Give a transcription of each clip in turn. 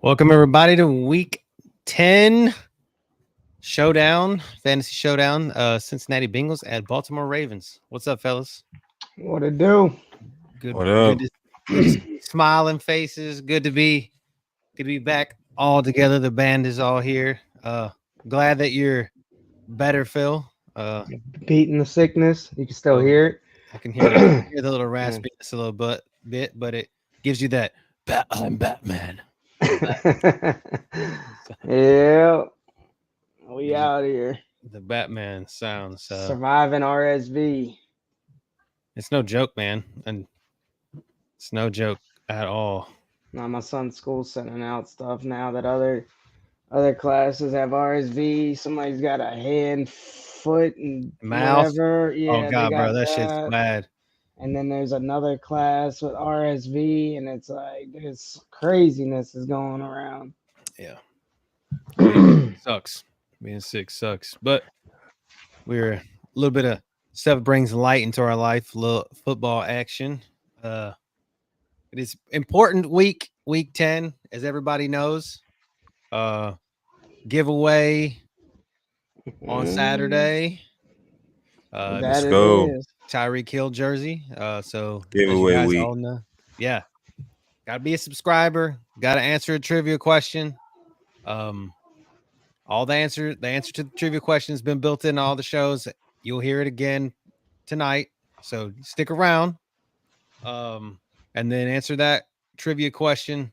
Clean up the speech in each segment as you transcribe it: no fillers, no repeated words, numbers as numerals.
Welcome everybody to week 10 Showdown, Fantasy Showdown, Cincinnati Bengals at Baltimore Ravens. What's up, fellas? What it do? Good, What up? good to see smiling faces. Good to be back all together. The band is all here. Glad that you're better, Phil. Beating the sickness. You can still Oh, hear I can hear the little Yeah. raspiness a little bit, but it gives you that I'm Batman. it. Yeah, we Gives you out here the Batman sounds. surviving RSV. It's no joke, man, and it's no joke at all. Now my son's school sending out stuff now that other classes have RSV. Somebody's got a hand, foot, and Mouth. whatever. Oh Yeah, they god, bro, got that shit's that. bad. And then there's another class with RSV, and it's like there's craziness is going around. Yeah, being sucks. Being sick sucks. But we're a little bit of stuff brings light into our life. A little football action. It is important week 10, as everybody knows. Giveaway on Saturday. Let's That it go. is. Tyreek Hill Jersey. So as you Giveaway guys week. all know, yeah, gotta be a subscriber. Gotta answer a trivia question. All the answer to the trivia question has been built in all the shows. You'll hear it again tonight, so stick around. And then answer that trivia question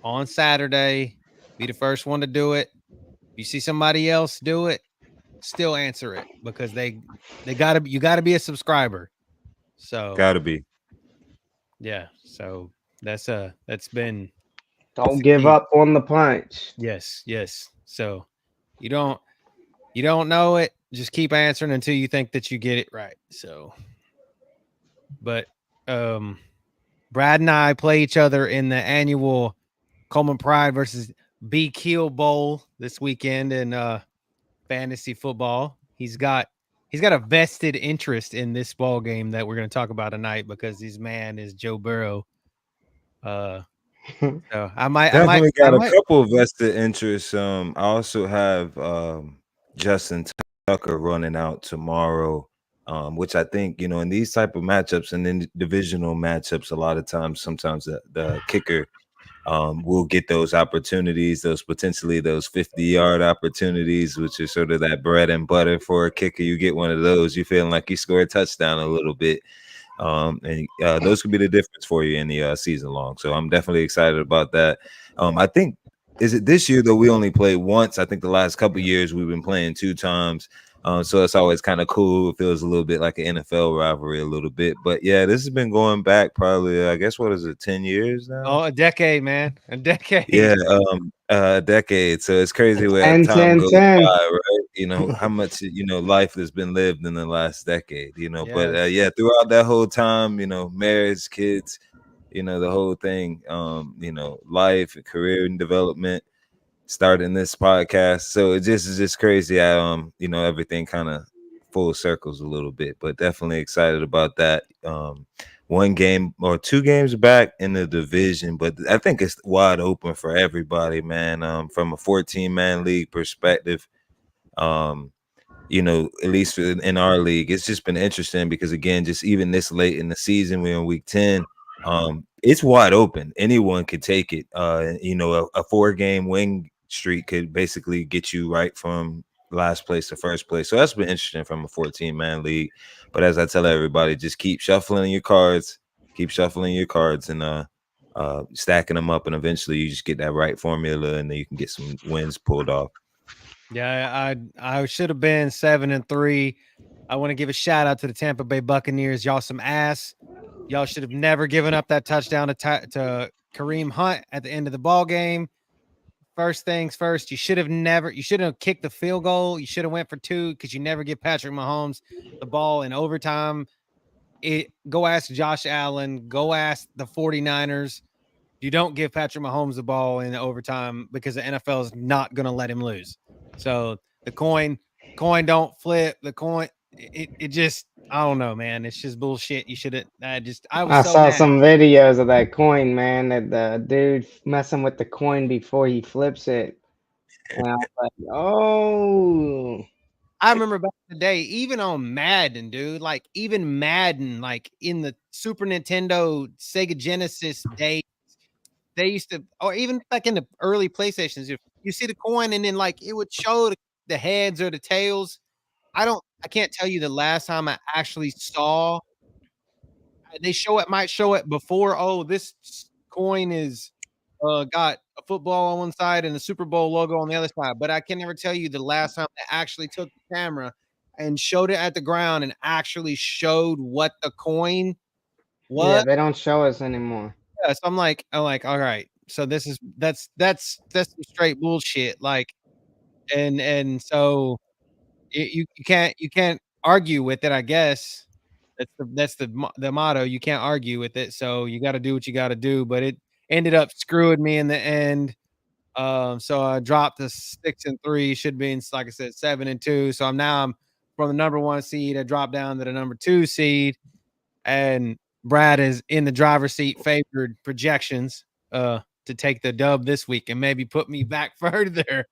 on Saturday. Be the first one to do it. If you see somebody else do it, still answer it because you gotta be a subscriber. So Gotta be. yeah, so that's been Don't the give key. up on the punch. Yes. So you don't know it, just keep answering until you think that you get it right. So but Brad and I play each other in the annual Coleman Pride versus B Keel Bowl this weekend in fantasy football. He's got a vested interest in this ball game that we're going to talk about tonight because his man is Joe Burrow. So Definitely got a couple of vested interests. I also have Justin Tucker running out tomorrow, which I think, in these type of matchups and then divisional matchups, a lot of times, sometimes the kicker will get those opportunities, those 50-yard opportunities, which is sort of that bread and butter for a kicker. You get one of those, you feeling like you score a touchdown a little bit. And those could be the difference for you in the season long. So I'm definitely excited about that. I think, is it this year though? We only played once. I think the last couple of years we've been playing 2 times. So it's always kind of cool. It feels a little bit like an NFL rivalry a little bit. But yeah, this has been going back probably, I guess, what is it, 10 years now? Oh, a decade, man. A decade. Yeah, a decade. So it's crazy where 10, time 10, goes 10. by, right? How much life has been lived in the last decade. But yeah, throughout that whole time, marriage, kids, the whole thing, life and career and development, starting this podcast. So it just is just crazy how everything kind of full circles a little bit, but definitely excited about that. 1 game or 2 games back in the division, but I think it's wide open for everybody, man. From a 14-man league perspective, at least in our league, it's just been interesting because, again, just even this late in the season, we're in week 10. It's wide open. Anyone could take it. A 4-game win streak could basically get you right from last place to first place. So that's been interesting from a 14-man league. But as I tell everybody, just keep shuffling your cards, and stacking them up, and eventually you just get that right formula, and then you can get some wins pulled off. Yeah, I should have been 7-3. I want to give a shout out to the Tampa Bay Buccaneers. Y'all some ass. Y'all should have never given up that touchdown to Kareem Hunt at the end of the ball game. First things first, you shouldn't have kicked the field goal. You should have went for 2 because you never give Patrick Mahomes the ball in overtime. Go ask Josh Allen. Go ask the 49ers. You don't give Patrick Mahomes the ball in overtime because the NFL is not going to let him lose. So the coin don't flip. The coin, it just I don't know, man. It's just bullshit. You should have. I was I so saw mad. some videos of that coin, man. That the dude messing with the coin before he flips it, and I was like, "Oh, I remember back in the day, even on Madden, dude. Like even Madden, like in the Super Nintendo, Sega Genesis days, they used to, or even back in the early PlayStations, you see the coin and then like it would show the heads or the tails. I can't tell you the last time I actually saw. They might show it before. Oh, this coin is got a football on one side and the Super Bowl logo on the other side. But I can never tell you the last time they actually took the camera and showed it at the ground and actually showed what the coin yeah." was. They don't show us anymore. Yeah, so I'm like, all right. So that's some straight bullshit. Like, and so you can't argue with it, I guess. That's the motto. You can't argue with it, so you got to do what you got to do. But it ended up screwing me in the end. So I dropped to 6-3. Should be in, like I said, 7-2. So I'm from the number 1 seed. I dropped down to the number 2 seed, and Brad is in the driver's seat, favored projections to take the dub this week and maybe put me back further.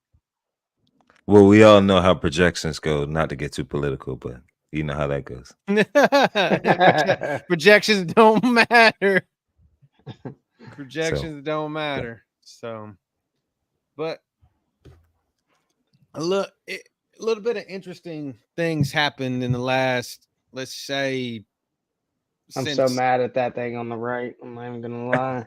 Well, we all know how projections go. Not to get too political, but you know how that goes. Projections don't matter. Projections don't matter. So, but a little bit of interesting things happened in the last, let's say, I'm so mad at that thing on the right. I'm not even gonna lie.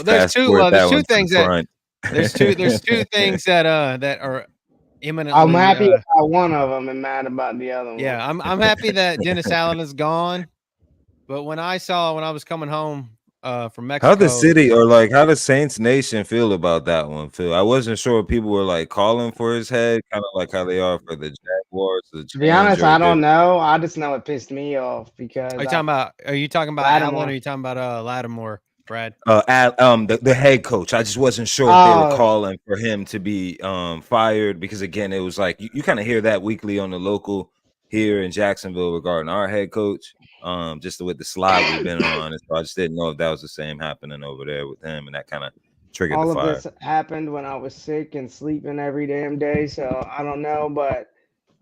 There's two. Well, there's two things that there's two things that are imminently. I'm happy about one of them and mad about the other one. Yeah, I'm happy that Dennis Allen is gone. But when I was coming home from Mexico, how the city or like how the Saints Nation feel about that one, Phil? I wasn't sure if people were like calling for his head, kind of like how they are for the Jaguars. To be honest, I don't know. I just know it pissed me off because Are you talking about Allen or are you talking about Lattimore, Brad? The head coach. I just wasn't sure if they were calling for him to be fired because again, it was like you kind of hear that weekly on the local here in Jacksonville regarding our head coach. Just with the slide we've been on, so I just didn't know if that was the same happening over there with him, and that kind of triggered all the of fire. this happened when I was sick and sleeping every damn day. So I don't know, but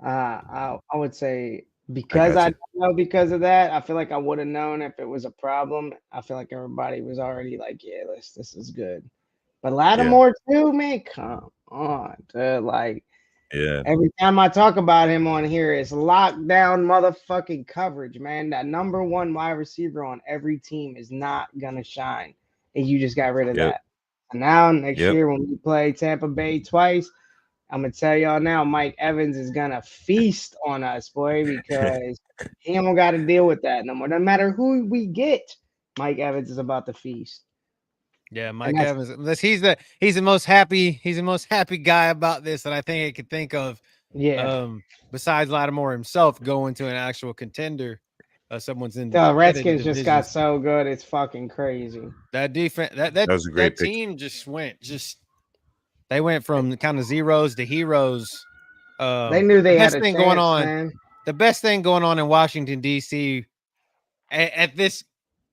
I would say because I don't know because of that, I feel like I would have known if it was a problem. I feel like everybody was already like, yeah, this is good. But Lattimore too, man, come on, dude. Like, every time I talk about him on here, it's lockdown motherfucking coverage, man. That number 1 wide receiver on every team is not gonna shine, and you just got rid of that. And now next year when we play Tampa Bay twice, I'm gonna tell y'all now, Mike Evans is gonna feast on us, boy, because he don't got to deal with that no more. No matter who we get, Mike Evans is about to feast. Yeah, Mike Evans. He's the most happy guy about this that I think I could think of. Yeah. Besides Lattimore himself going to an actual contender, someone's in the Redskins just got so good, it's fucking crazy. That defense, that was a great team they went from kind of zeros to heroes. They knew they had a chance, going on. Man. The best thing going on in Washington D.C. at this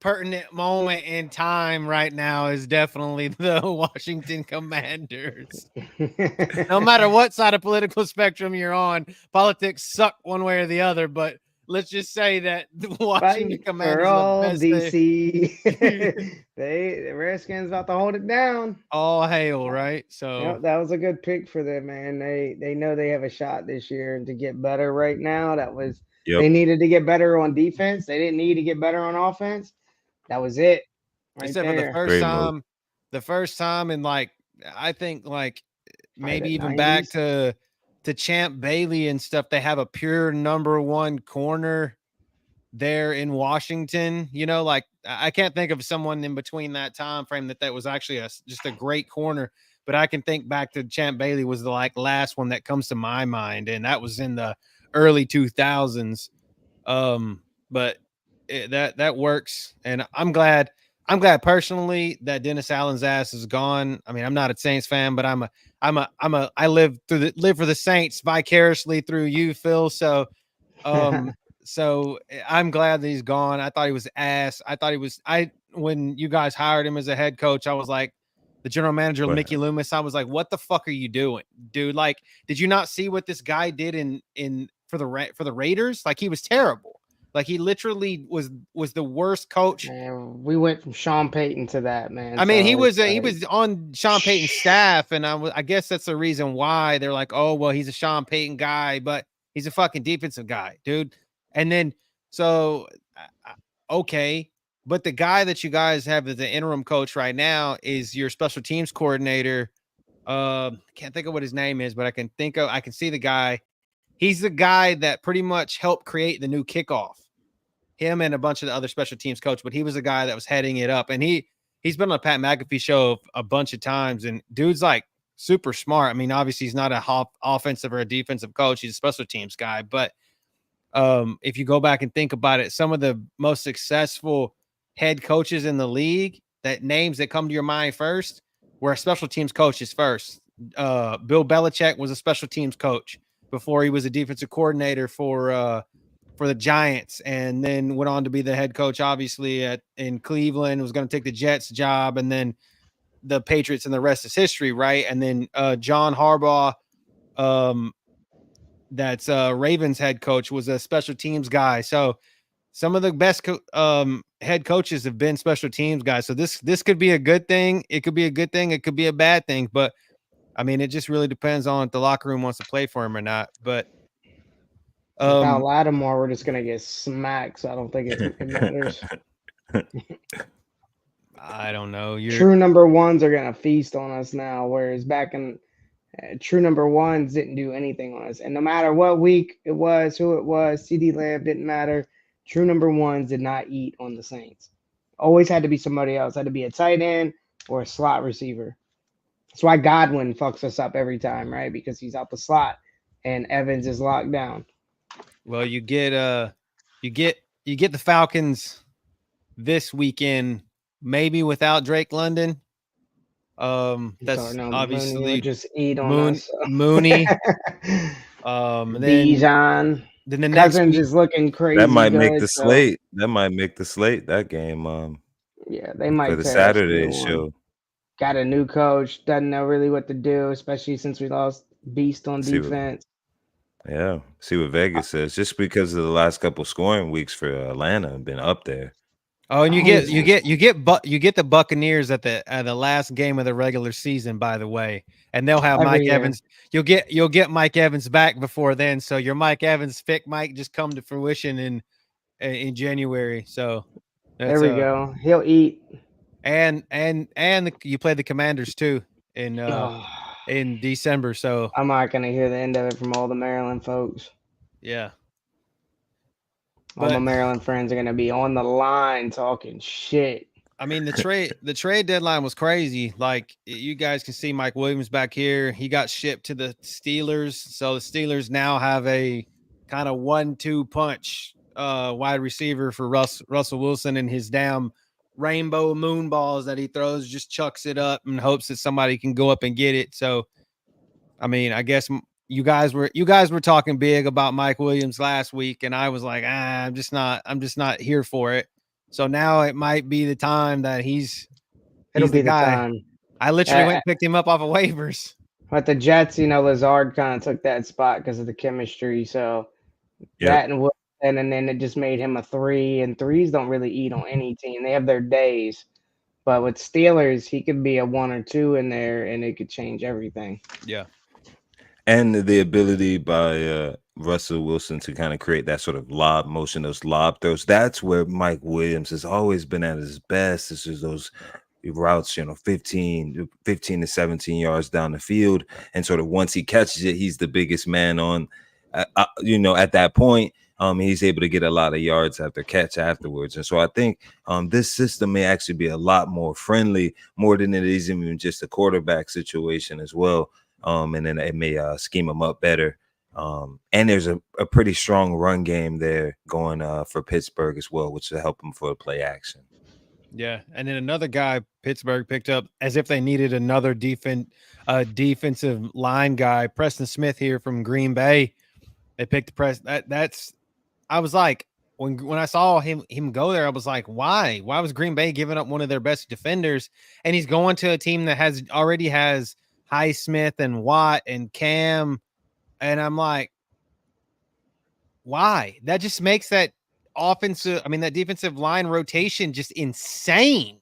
pertinent moment in time right now is definitely the Washington Commanders. No matter what side of political spectrum you're on, politics suck one way or the other, but let's just say that the Washington Commanders are the best DC. The Redskins about to hold it down. All hail, right? So that was a good pick for them, man. They know they have a shot this year and to get better right now. That was they needed to get better on defense. They didn't need to get better on offense. That was it. Right Except there. For the first time in like I think like maybe even 90s. Back to Champ Bailey and stuff, they have a pure number 1 corner there in Washington. You know, like I can't think of someone in between that time frame that was actually just a great corner. But I can think back to Champ Bailey was the like last one that comes to my mind, and that was in the early 2000s. But that works, and I'm glad personally that Dennis Allen's ass is gone. I mean, I'm not a Saints fan, but I live for the Saints vicariously through you, Phil. So So I'm glad that he's gone. I thought he was ass. When you guys hired him as a head coach, I was like, the general manager, Right. Mickey Loomis, I was like, what the fuck are you doing, dude? Like, did you not see what this guy did for the Raiders? Like, he was terrible. Like, he literally was the worst coach. Man, we went from Sean Payton to that, man. I mean, So he was like, on Sean Payton's staff, and I guess that's the reason why they're like, oh well, he's a Sean Payton guy, but he's a fucking defensive guy, dude. And then okay, but the guy that you guys have as the interim coach right now is your special teams coordinator. Can't think of what his name is, but I can see the guy. He's the guy that pretty much helped create the new kickoff. Him and a bunch of the other special teams coach, but he was the guy that was heading it up, and he's been on a Pat McAfee show a bunch of times, and dude's like super smart. I mean, obviously he's not a offensive or a defensive coach; he's a special teams guy. But if you go back and think about it, some of the most successful head coaches in the league, that names that come to your mind first, were special teams coaches first. Bill Belichick was a special teams coach before he was a defensive coordinator for the Giants, and then went on to be the head coach, obviously in Cleveland, was going to take the Jets job, and then the Patriots, and the rest is history, right? And then John Harbaugh, that's Ravens head coach, was a special teams guy. So some of the best head coaches have been special teams guys. So this could be a good thing. It could be a good thing. It could be a bad thing. But I mean, it just really depends on if the locker room wants to play for him or not. But without Lattimore, we're just gonna get smacked. So I don't think it matters. I don't know. True number ones are gonna feast on us now, whereas back in true number ones didn't do anything on us. And no matter what week it was, who it was, CD Lamb didn't matter. True number ones did not eat on the Saints. Always had to be somebody else. Had to be a tight end or a slot receiver. That's why Godwin fucks us up every time, right? Because he's out the slot and Evans is locked down. Well, you get the Falcons this weekend, maybe without Drake London. That's obviously just eat on us. Mooney. And Bijan. Then the next Cousins is looking crazy. That might make the slate. That might make the slate. That game. Yeah, they might for the Saturday show. Got a new coach. Doesn't know really what to do, especially since we lost Beast on defense. See what Vegas says. Just because of the last couple scoring weeks for Atlanta have been up there. Oh, and you get the Buccaneers at the last game of the regular season, by the way, and they'll have Mike Evans. You'll get Mike Evans back before then, so your Mike Evans pick might just come to fruition in January. So there we go. He'll eat. And you play the Commanders too in December. So I'm not gonna hear the end of it from all the Maryland folks. Yeah. All my Maryland friends are gonna be on the line talking shit. I mean, the trade deadline was crazy. Like, you guys can see Mike Williams back here. He got shipped to the Steelers. So the Steelers now have a kind of 1-2 punch wide receiver for Russell Wilson, and his damn rainbow moon balls that he throws, just chucks it up and hopes that somebody can go up and get it. So, I mean, I guess you guys were talking big about Mike Williams last week, and I was like, I'm just not here for it. So now it might be the time that he's the guy. Time. I literally went and picked him up off of waivers. But the Jets, Lazard kind of took that spot because of the chemistry. So that and then it just made him a 3, and 3s don't really eat on any team. They have their days. But with Steelers, he could be a 1 or 2 in there, and it could change everything. Yeah. And the ability by Russell Wilson to kind of create that sort of lob motion, those lob throws. That's where Mike Williams has always been at his best. This is those routes, 15 to 17 yards down the field. And sort of once he catches it, he's the biggest man on, at that point. He's able to get a lot of yards after catch afterwards. And so I think this system may actually be a lot more friendly, more than it is even just a quarterback situation as well. And then it may scheme them up better. And there's a pretty strong run game there going for Pittsburgh as well, which will help them for play action. Yeah. And then another guy Pittsburgh picked up as if they needed another defensive line guy, Preston Smith here from Green Bay. They picked that's I was like, when I saw him go there, I was like, why? Why was Green Bay giving up one of their best defenders? And he's going to a team that already has Highsmith and Watt and Cam. And I'm like, why? That just makes that that defensive line rotation just insane.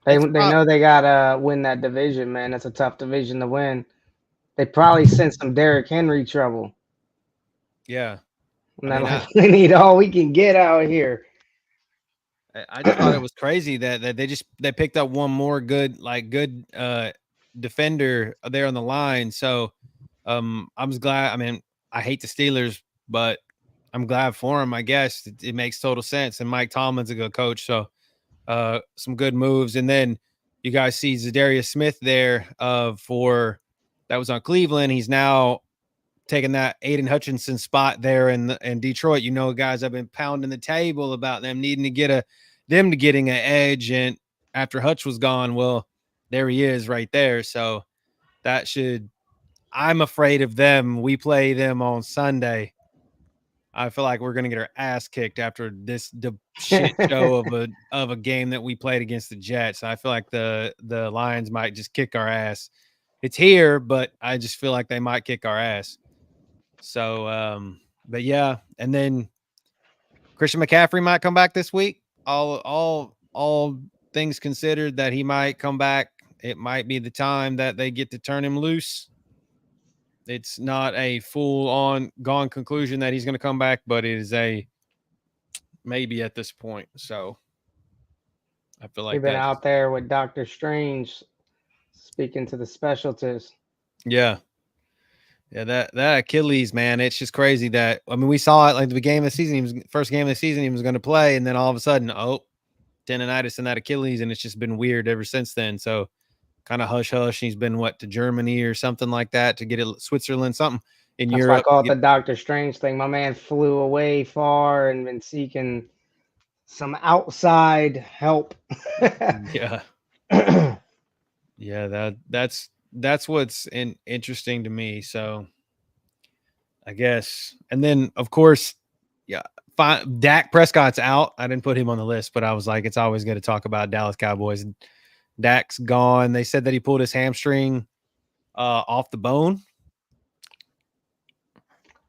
They know they gotta win that division, man. That's a tough division to win. They probably sent some Derrick Henry trouble. Yeah. And we need all we can get out here. I just thought it was crazy that they picked up one more good defender there on the line. So I'm just glad. I mean, I hate the Steelers, but I'm glad for him. I guess it makes total sense. And Mike Tomlin's a good coach, so some good moves. And then you guys see Zadarius Smith there for that was on Cleveland. He's now taking that Aiden Hutchinson spot there in Detroit. You know, guys, I've been pounding the table about them needing to get getting an edge. And after Hutch was gone, well, there he is right there. So I'm afraid of them. We play them on Sunday. I feel like we're going to get our ass kicked after the shit show of a game that we played against the Jets. I feel like the Lions might just kick our ass. It's here, but I just feel like they might kick our ass. So, but yeah, and then Christian McCaffrey might come back this week. All things considered, that he might come back. It might be the time that they get to turn him loose. It's not a full-on gone conclusion that he's going to come back, but it is a maybe at this point. So I feel like we've been out there with Dr. Strange speaking to the specialists. Yeah. Yeah, that Achilles, man, it's just crazy that, I mean, we saw it like the game of the season. First game of the season he was going to play, and then all of a sudden, tendonitis in that Achilles, and it's just been weird ever since then. So kind of hush hush. He's been to Germany or something like that to get it, Switzerland, something in That's Europe. Why I call it the Doctor Strange thing. My man flew away far and been seeking some outside help. Yeah. Yeah, that's what's interesting to me. So I guess, and then of course, yeah, Dak Prescott's out. I didn't put him on the list, but I was like, it's always good to talk about Dallas Cowboys. Dak's gone. They said that he pulled his hamstring off the bone.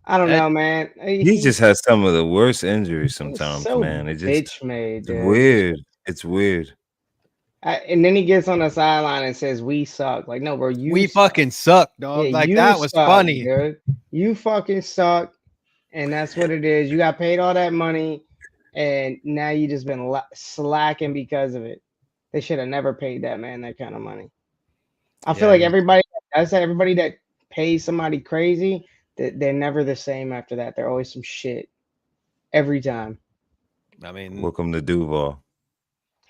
I don't know, man. He just has some of the worst injuries sometimes, so man. It just it's weird. It's weird. And then he gets on the sideline and says, "We suck." Like, no, bro, we fucking suck, dog. Yeah, like that was funny, dude. You fucking suck, and that's what it is. You got paid all that money, and now you just been slacking because of it. They should have never paid that man that kind of money. I feel like everybody that pays somebody crazy, they're never the same after that. They're always some shit every time. I mean, welcome to Duval.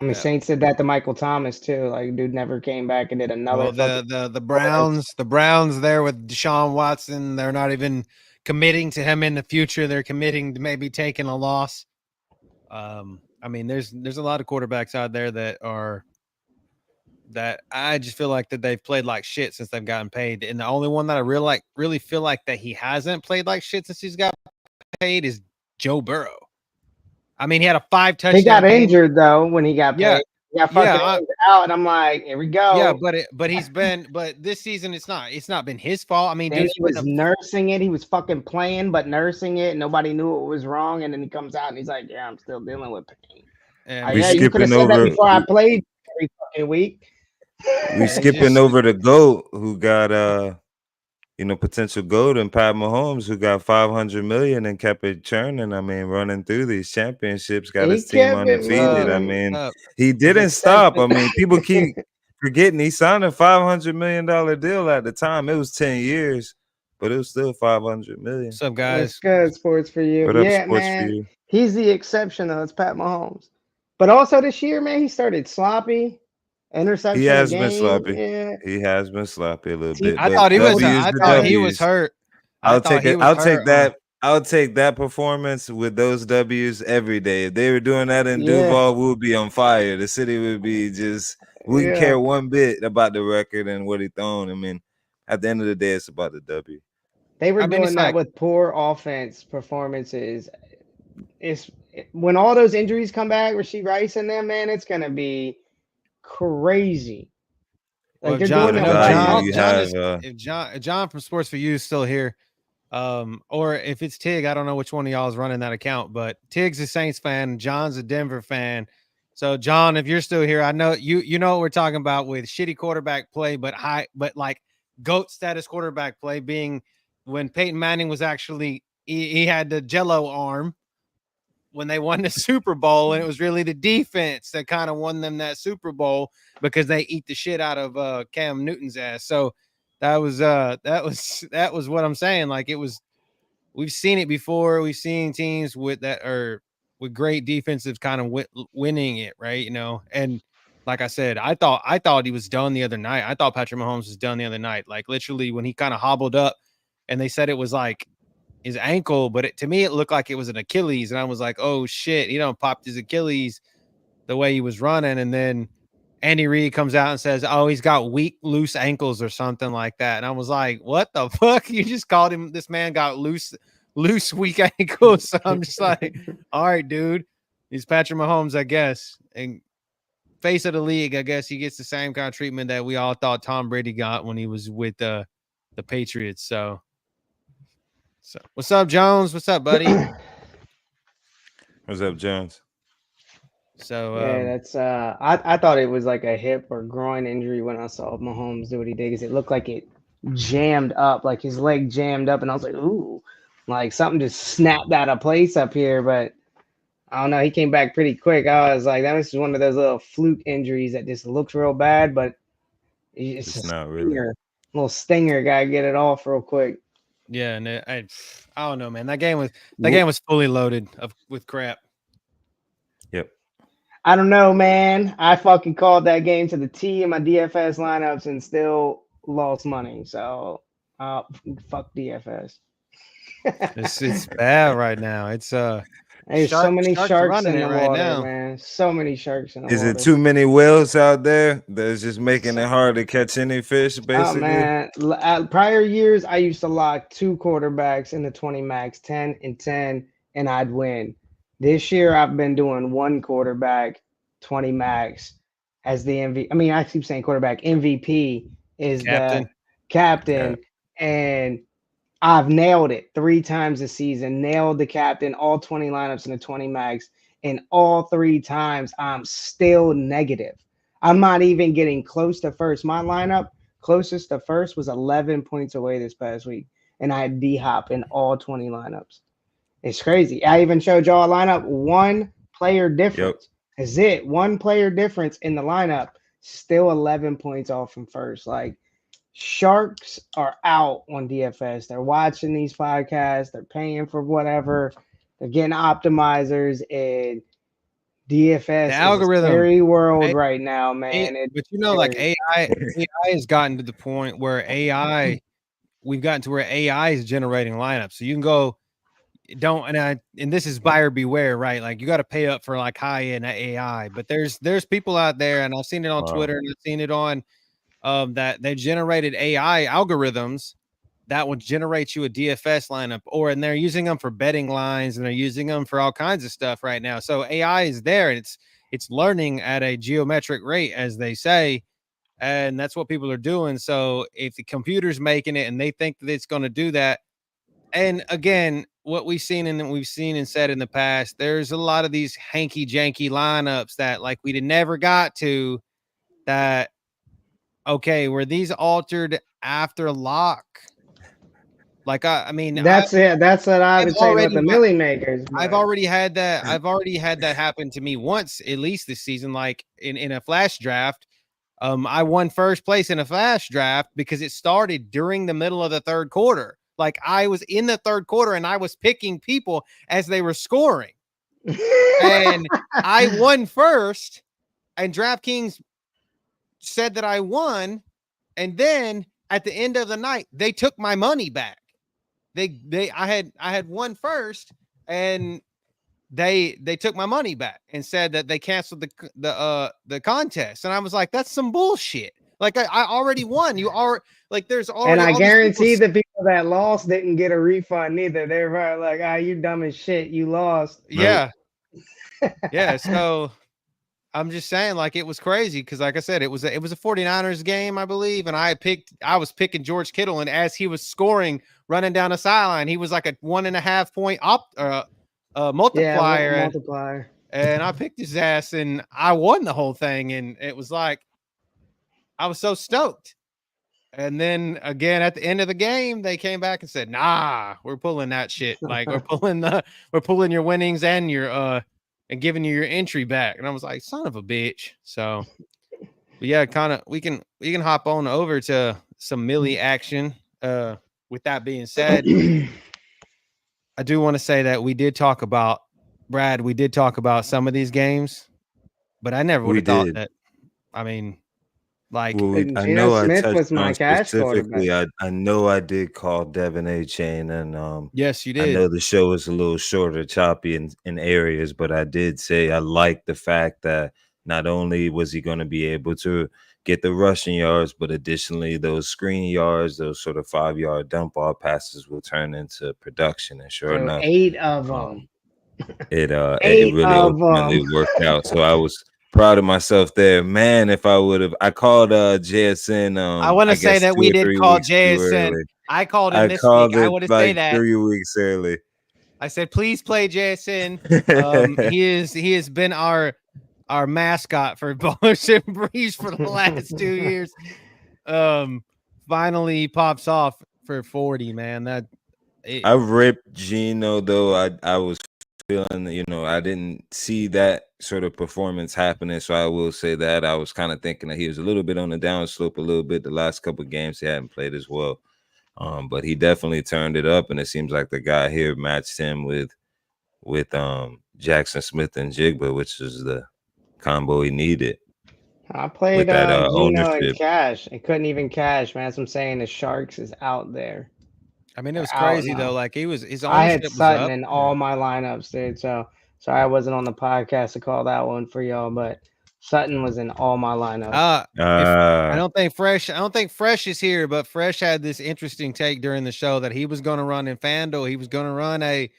I mean, Saints did that to Michael Thomas too. Like, dude never came back and did another. Well, the Browns there with Deshaun Watson, they're not even committing to him in the future. They're committing to maybe taking a loss. I mean, there's a lot of quarterbacks out there that I just feel like that they've played like shit since they've gotten paid. And the only one that I really feel like that he hasn't played like shit since he's got paid is Joe Burrow. I mean, he had a 5 touchdown. He got injured though when he got paid. He got fucking out, and I'm like, here we go. Yeah, but this season it's not been his fault. I mean, dude, he was nursing it. He was fucking playing, but nursing it. Nobody knew what was wrong, and then he comes out and he's like, "Yeah, I'm still dealing with pain." Yeah, you could have said that before I played every fucking week. We skipping over the GOAT who got potential GOAT, and Pat Mahomes who got $500 million and kept it churning. I mean, running through these championships, got his team undefeated. I mean, he didn't stop. I mean, people keep forgetting he signed a $500 million deal at the time. It was 10 years, but it was still $500 million. What's up, guys? That's good sports for you. Yeah, man. He's the exception though. It's Pat Mahomes. But also this year, man, he started sloppy. Interception. He has been sloppy. Yeah. He has been sloppy a little bit. I thought he was hurt. I'll take that performance with those W's every day. If they were doing that in Duval, we would be on fire. The city would be just. We wouldn't care one bit about the record and what he thrown. I mean, at the end of the day, it's about the W. They were doing that with poor offense performances. it's when all those injuries come back, Rasheed Rice and them, man, it's gonna be crazy. Well, Like if they're John, doing What a them if by value John, you number. John have. is, if John from Sports for You is still here, or if it's Tig, I don't know which one of y'all is running that account, but Tig's a Saints fan, John's a Denver fan. So, John, if you're still here, I know you know what we're talking about with shitty quarterback play, but like GOAT status quarterback play being when Peyton Manning was actually he had the Jello arm when they won the Super Bowl, and it was really the defense that kind of won them that Super Bowl because they eat the shit out of Cam Newton's ass. So that was what I'm saying. Like, it was, we've seen it before. We've seen teams with that or with great defensive kind of winning it, right? You know, and like I said, I thought he was done the other night. I thought Patrick Mahomes was done the other night. Like, literally when he kind of hobbled up, and they said it was like his ankle, but to me it looked like it was an Achilles, and I was like, oh shit, he done popped his Achilles the way he was running. And then Andy Reid comes out and says, oh, he's got weak, loose ankles or something like that. And I was like, what the fuck? You just called him, this man got loose, weak ankles. So I'm just like, all right, dude. He's Patrick Mahomes, I guess. And face of the league, I guess he gets the same kind of treatment that we all thought Tom Brady got when he was with the Patriots. So what's up, Jones? What's up, buddy? What's up, Jones? So Yeah, that's I thought it was like a hip or groin injury when I saw Mahomes do what he did, because it looked like it jammed up, like his leg jammed up, and I was like, ooh, like something just snapped out of place up here. But I don't know, he came back pretty quick. I was like, that was one of those little fluke injuries that just looks real bad, but it's It's a not stinger, really. little stinger, gotta get it off real quick. yeah, and I don't know, man. That game was fully loaded with crap. Yep. I don't know, man. I fucking called that game to the T in my DFS lineups and still lost money. So, fuck DFS. It's bad right now. It's There's so many sharks sharks running in it the right water, now. man. So many sharks in the Is it water. too many whales out there that's just making it hard to catch any fish, Oh basically? man, prior years I used to lock 2 quarterbacks in the 20 max, 10 and 10, and I'd win. This year I've been doing 1 quarterback, 20 max as the MVP. I mean, I keep saying quarterback. MVP is the Captain. captain, and I've nailed it 3 times this season. Nailed the captain, all 20 lineups in the 20 max, and all 3 times I'm still negative. I'm not even getting close to first. My lineup closest to first was 11 points away this past week, and I had D Hop in all 20 lineups. It's crazy. I even showed y'all a lineup, 1 player difference. Is it 1 player difference in the lineup? Still 11 points off from first. Like, sharks are out on DFS. They're watching these podcasts. They're paying for whatever. They're getting optimizers, and DFS The is a algorithm. scary world right now, man. But you know, like AI has gotten to the point where we've gotten to where AI is generating lineups. So you can go, and this is buyer beware, right? Like, you got to pay up for like high end AI, but there's people out there, and I've seen it on Twitter, and I've seen it on that they generated AI algorithms that would generate you a DFS lineup, and they're using them for betting lines, and they're using them for all kinds of stuff right now. So AI is there, and it's learning at a geometric rate, as they say, and that's what people are doing. So if the computer's making it and they think that it's going to do that, and again, what we've seen and said in the past, there's a lot of these hanky janky lineups that like we never got to that. Okay, were these altered after lock? Like, I mean, That's it. That's what I I've would say about the had milli makers. I've already had that. I've already had that happen to me once, at least this season. Like in a flash draft, I won first place in a flash draft because it started during the middle of the third quarter. Like, I was in the third quarter and I was picking people as they were scoring, and I won first. And DraftKings said that I won, and then at the end of the night, they took my money back. I had won first, and they took my money back and said that they canceled the contest. And I was like, that's some bullshit. Like I already won. You are like there's already. And I all these guarantee people... the people that lost didn't get a refund either. They're probably like, "Ah, you dumb as shit. You lost." Yeah, yeah. So I'm just saying, like, it was crazy because, like I said, it was a 49ers game, I believe, and I was picking George Kittle, and as he was scoring, running down the sideline, he was like a 1.5 point multiplier, multiplier. and I picked his ass, and I won the whole thing, and it was like I was so stoked. And then again at the end of the game, they came back and said, "Nah, we're pulling that shit. Like we're pulling your winnings and your and giving you your entry back." And I was like, "Son of a bitch." So, but yeah, kind of we can hop on over to some Millie action. With that being said, I do want to say that we did talk about some of these games, but I never would have thought that. I mean, like, well, I Geno know I Smith touched was my on cash specifically. quarterback. I know I did call Devin A. Chain, and yes, you I did. know the show is a little shorter, choppy in areas, but I did say I like the fact that not only was he going to be able to get the rushing yards, but additionally those screen yards, those sort of 5-yard dump off passes will turn into production. And sure So enough, 8 of them. it 8 really of ultimately them. worked out. So I was proud of myself there, man. If I would have, I called JSN. I want to say guess that 2 we or did 3 call weeks too JSN. early. I called him I this week. called I it want to say like that 3 weeks early. I said, please play JSN. He has been our mascot for Bowlers and Breeze for the last 2 years. Finally pops off for 40, man. I ripped Gino though. I was feeling, I didn't see that sort of performance happening. So I will say that I was kind of thinking that he was a little bit on the downslope a little bit. The last couple of games he hadn't played as well. But he definitely turned it up, and it seems like the guy here matched him with Jackson Smith and Jigba, which is the combo he needed. I played with that Geno and ownership. cash. I couldn't even cash, man. That's what I'm saying. The Sharks is out there. I mean, it was crazy though. Like his I ownership had was up Sutton in all my lineups, dude. So sorry I wasn't on the podcast to call that one for y'all, but Sutton was in all my lineups. I don't think Fresh is here, but Fresh had this interesting take during the show that he was going to run in FanDuel. He was going to run a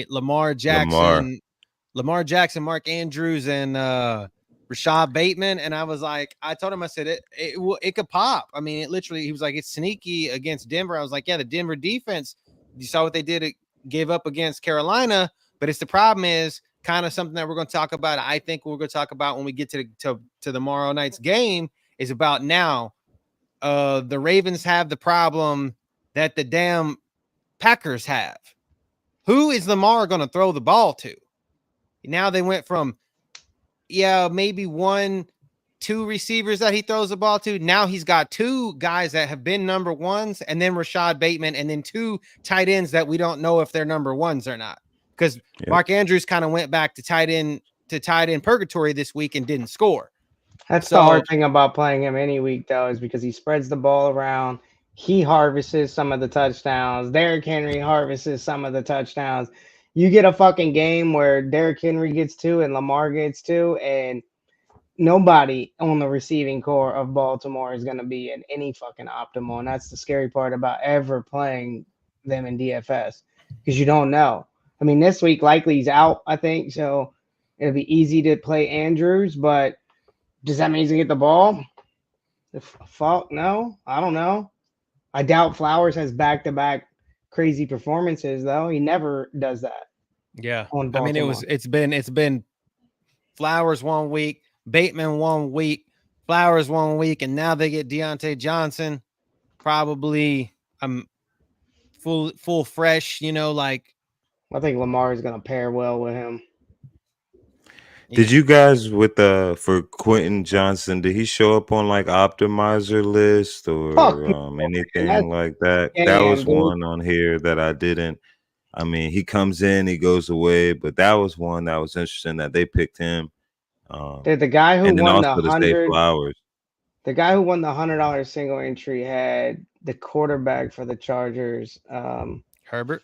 Lamar Jackson, Mark Andrews, and Rashad Bateman. And I was like, I told him, I said it could pop. I mean, it literally. He was like, it's sneaky against Denver. I was like, yeah, the Denver defense. You saw what they did. It gave up against Carolina, but it's the problem is kind of something that we're going to talk about. I think we're going to talk about when we get to tomorrow night's game is about now. The Ravens have the problem that the damn Packers have. Who is Lamar going to throw the ball to? Now they went from, maybe 1-2 receivers that he throws the ball to. Now he's got 2 guys that have been number ones, and then Rashad Bateman, and then 2 tight ends that we don't know if they're number ones or not. Because Mark Andrews kind of went back to tight end purgatory this week and didn't score. That's the hard thing about playing him any week, though, is because he spreads the ball around. He harvests some of the touchdowns. Derrick Henry harvests some of the touchdowns. You get a fucking game where Derrick Henry gets 2 and Lamar gets 2, and nobody on the receiving core of Baltimore is going to be in any fucking optimal. And that's the scary part about ever playing them in DFS, because you don't know. I mean, this week likely he's out, I think, so it'll be easy to play Andrews, but does that mean he's going to get the ball? Fuck no. I don't know. I doubt Flowers has back-to-back crazy performances, though. He never does that. Yeah. I mean, it's been Flowers 1 week, Bateman 1 week, Flowers 1 week, and now they get Deontay Johnson. Probably full fresh, like. I think Lamar is going to pair well with him. Did you guys for Quentin Johnson? Did he show up on like optimizer list or anything like that? That was one on here that I didn't. I mean, he comes in, he goes away, but that was one that was interesting that they picked him. The guy who won the $100, the guy who won the $100 single entry had the quarterback for the Chargers, Herbert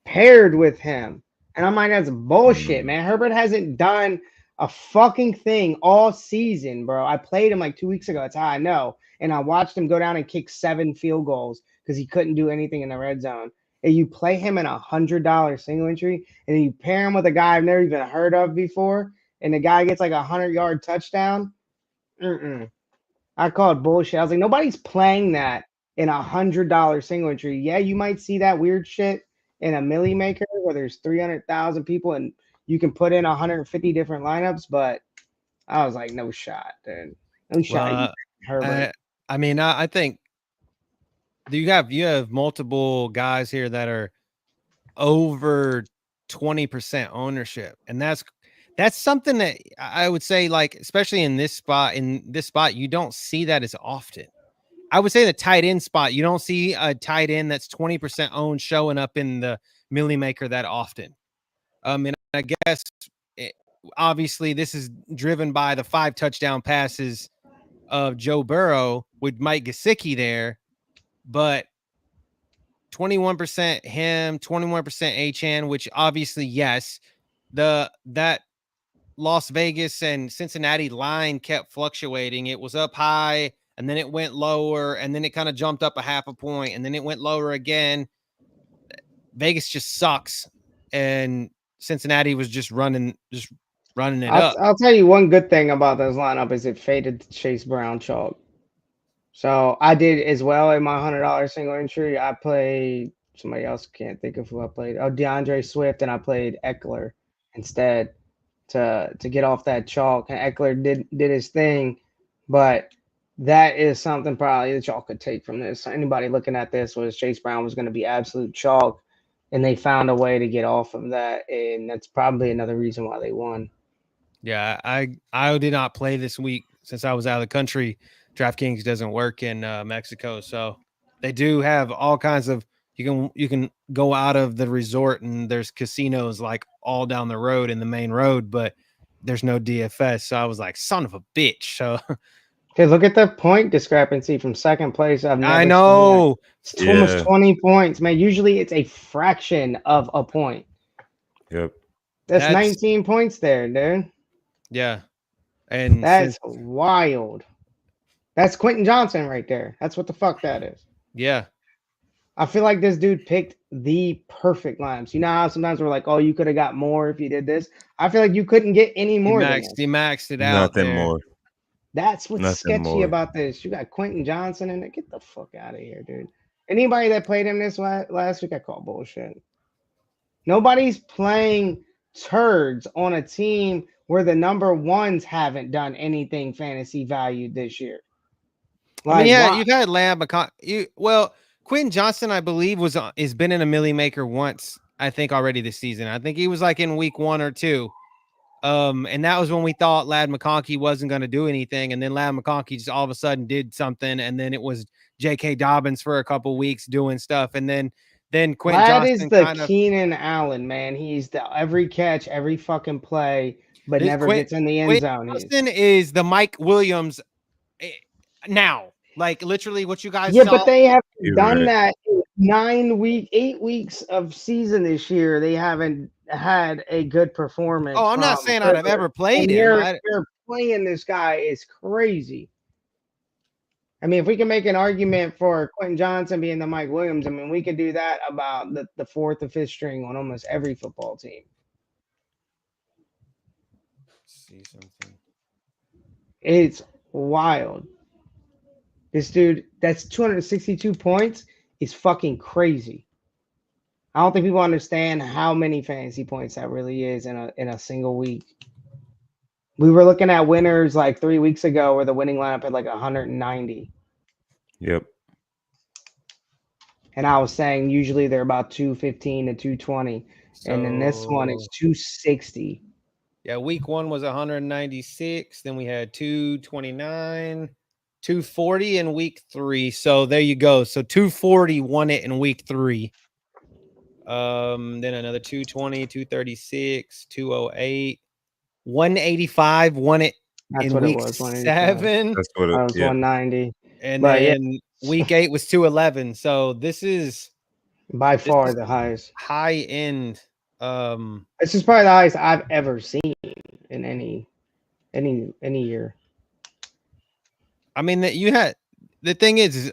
paired with him. And I'm like, that's bullshit, man. Herbert hasn't done a fucking thing all season, bro. I played him like 2 weeks ago. That's how I know. And I watched him go down and kick 7 field goals because he couldn't do anything in the red zone. And you play him in $100 single entry, and you pair him with a guy I've never even heard of before, and the guy gets like a 100-yard touchdown. I called bullshit. I was like, nobody's playing that in $100 single entry. Yeah, you might see that weird shit in a milli maker where there's 300,000 people and you can put in 150 different lineups, but I was like, no shot, dude. No shot. Herbert. I mean, I think you have multiple guys here that are over 20% ownership, and that's something that I would say, like, especially in this spot, you don't see that as often. I would say the tight end spot, you don't see a tight end that's 20% owned showing up in the milli maker that often. And I guess obviously this is driven by the 5 touchdown passes of Joe Burrow with Mike Gesicki there, but 21% him, 21% HN, which obviously, yes, that Las Vegas and Cincinnati line kept fluctuating. It was up high and then it went lower and then it kind of jumped up a half a point and then it went lower again. Vegas just sucks. And Cincinnati was just running it up. I'll tell you one good thing about this lineup is it faded to Chase Brown chalk. So I did as well in my $100 single entry. I played somebody else, can't think of who I played. Oh, DeAndre Swift, and I played Eckler instead to get off that chalk. And Eckler did his thing, but that is something probably that y'all could take from this. Anybody looking at this was Chase Brown was going to be absolute chalk, and they found a way to get off of that, and that's probably another reason why they won. Yeah, I did not play this week since I was out of the country. DraftKings doesn't work in Mexico, so they do have all kinds of you can go out of the resort and there's casinos like all down the road in the main road, but there's no DFS. So I was like, son of a bitch. So okay, look at the point discrepancy from second place. I know it's almost 20 points, man. Usually it's a fraction of a point. Yep, that's 19 points there, dude. Yeah, and that's wild. That's Quentin Johnson right there. That's what the fuck that is. Yeah. I feel like this dude picked the perfect lineups. You know how sometimes we're like, oh, you could have got more if you did this? I feel like you couldn't get any more. He maxed it out. Nothing more. That's what's sketchy about this. You got Quentin Johnson in it. Get the fuck out of here, dude. Anybody that played him this last week, I call bullshit. Nobody's playing turds on a team where the number ones haven't done anything fantasy valued this year. Like, I mean, yeah, you've had Lamb, Quentin Johnson, I believe, has been in a milli maker once, I think, already this season. I think he was like in week 1 or 2. And that was when we thought Ladd McConkey wasn't going to do anything. And then Ladd McConkey just all of a sudden did something. And then it was J.K. Dobbins for a couple weeks doing stuff. And then Quentin Johnson is the Keenan Allen, man. He's the every catch, every fucking play, but never gets in the end zone. Johnson is the Mike Williams now. Like literally what you guys saw. But they have done that in 8 weeks of season this year. They haven't had a good performance. Oh, I'm not saying I've ever played him. You're playing this guy is crazy. I mean, if we can make an argument for Quentin Johnson being the Mike Williams, I mean, we could do that about the 4th or 5th string on almost every football team. See something. It's wild. This dude, that's 262 points, is fucking crazy. I don't think people understand how many fantasy points that really is in a single week. We were looking at winners like 3 weeks ago where the winning lineup had like 190. Yep. And I was saying usually they're about 215 to 220. And then this one is 260. Yeah, week 1 was 196. Then we had 229. 240 in week 3. So there you go. So 240 won it in week 3. Then another 220, 236, 208, 185 won it in week 7. That's what it was 190. And then week 8 was 211. So this is by far the highest high end It's just probably the highest I've ever seen in any year. I mean, that you had the thing is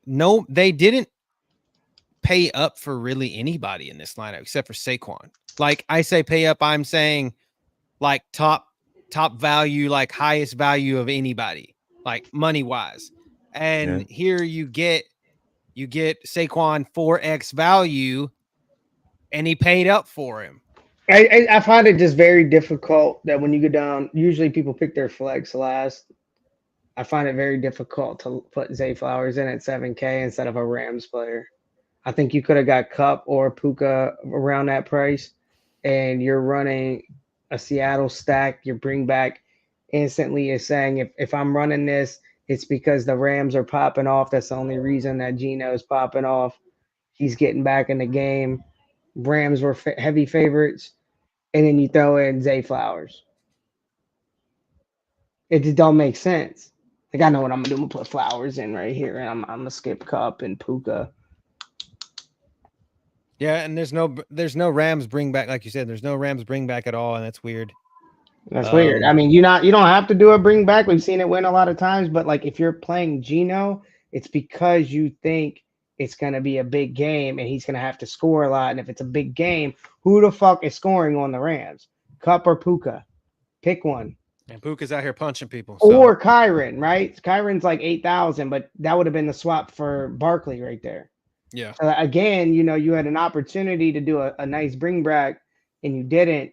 no, they didn't pay up for really anybody in this lineup except for Saquon. Like I say pay up, I'm saying like top value, like highest value of anybody, like money wise. And here you get Saquon 4x value, and he paid up for him. I find it just very difficult that when you go down, usually people pick their flex last. I find it very difficult to put Zay Flowers in at 7K instead of a Rams player. I think you could have got Cup or Puka around that price, and you're running a Seattle stack. Your bring back instantly is saying if I'm running this, it's because the Rams are popping off. That's the only reason that Geno is popping off. He's getting back in the game. Rams were heavy favorites, and then you throw in Zay Flowers. It just don't make sense. Like I know what I'm gonna do. I'm gonna put Flowers in right here, and I'm gonna skip Cup and Puka. Yeah, and there's no Rams bring back, like you said. There's no Rams bring back at all, and that's weird. That's weird. I mean, you don't have to do a bring back. We've seen it win a lot of times, but like if you're playing Geno, it's because you think it's gonna be a big game and he's gonna have to score a lot. And if it's a big game, who the fuck is scoring on the Rams? Cup or Puka? Pick one. And Puka's out here punching people. So. Or Kyron, right? Kyron's like 8,000, but that would have been the swap for Barkley right there. Yeah. Again, you had an opportunity to do a nice bring back and you didn't.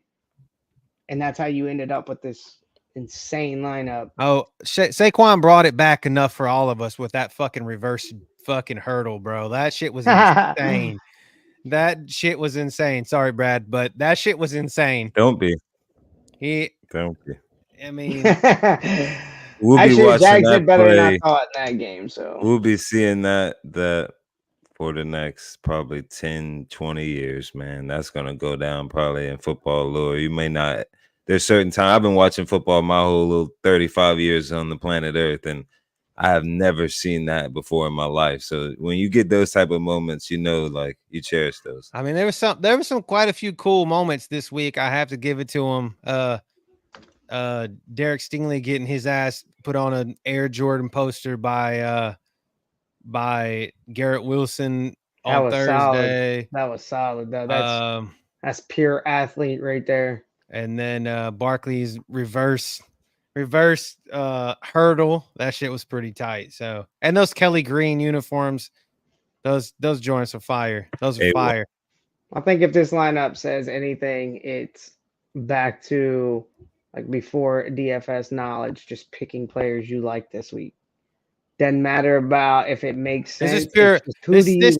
And that's how you ended up with this insane lineup. Oh, Saquon brought it back enough for all of us with that fucking reverse fucking hurdle, bro. That shit was insane. That shit was insane. Sorry, Brad, but that shit was insane. Don't be. Don't be. I mean, we'll be actually, watching Jags that did better play. than I thought in that game. So we'll be seeing that for the next probably 10, 20 years, man. That's gonna go down probably in football lore. You may not. There's certain time I've been watching football my whole little 35 years on the planet Earth, and I have never seen that before in my life. So when you get those type of moments, like you cherish those. I mean, there was some quite a few cool moments this week. I have to give it to him. Derek Stingley getting his ass put on an Air Jordan poster by Garrett Wilson on Thursday. That was solid though. That's pure athlete right there. And then Barkley's reverse hurdle. That shit was pretty tight. So, and those Kelly Green uniforms, those joints are fire. Those are fire. I think if this lineup says anything, it's back to like before DFS knowledge, just picking players you like this week. Doesn't matter about if it makes sense. This is pure.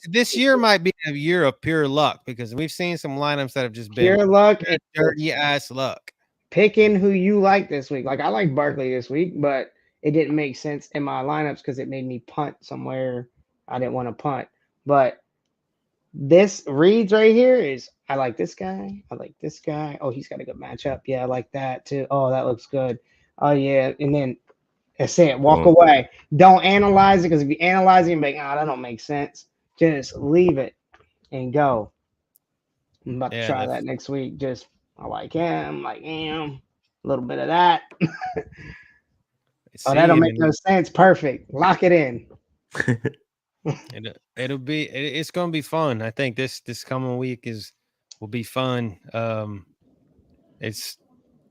This year might be a year of pure luck because we've seen some lineups that have just been pure luck and dirty ass luck. Picking who you like this week. Like I like Barkley this week, but it didn't make sense in my lineups because it made me punt somewhere I didn't want to punt. But this reads right here is I like this guy. I like this guy. Oh, he's got a good matchup. Yeah, I like that too. Oh, that looks good. Oh yeah, and then that's it. Walk away. Don't analyze it because if you analyze it, you're like, that don't make sense. Just leave it and go. I'm about to try that next week. Just I like him, a little bit of that. That'll make no sense. Perfect. Lock it in. It's gonna be fun. I think this coming week will be fun. It's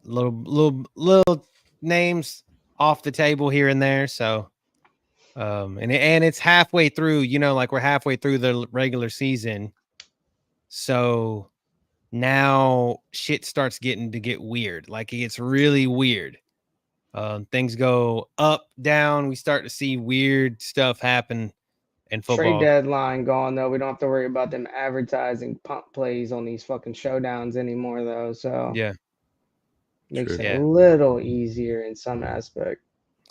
little names off the table here and there. So and it's halfway through, like we're halfway through the regular season. So now shit starts get weird. Like it gets really weird. Things go up, down. We start to see weird stuff happen in football. Trade deadline gone though. We don't have to worry about them advertising pump plays on these fucking showdowns anymore though. So yeah, makes it a little easier in some aspect.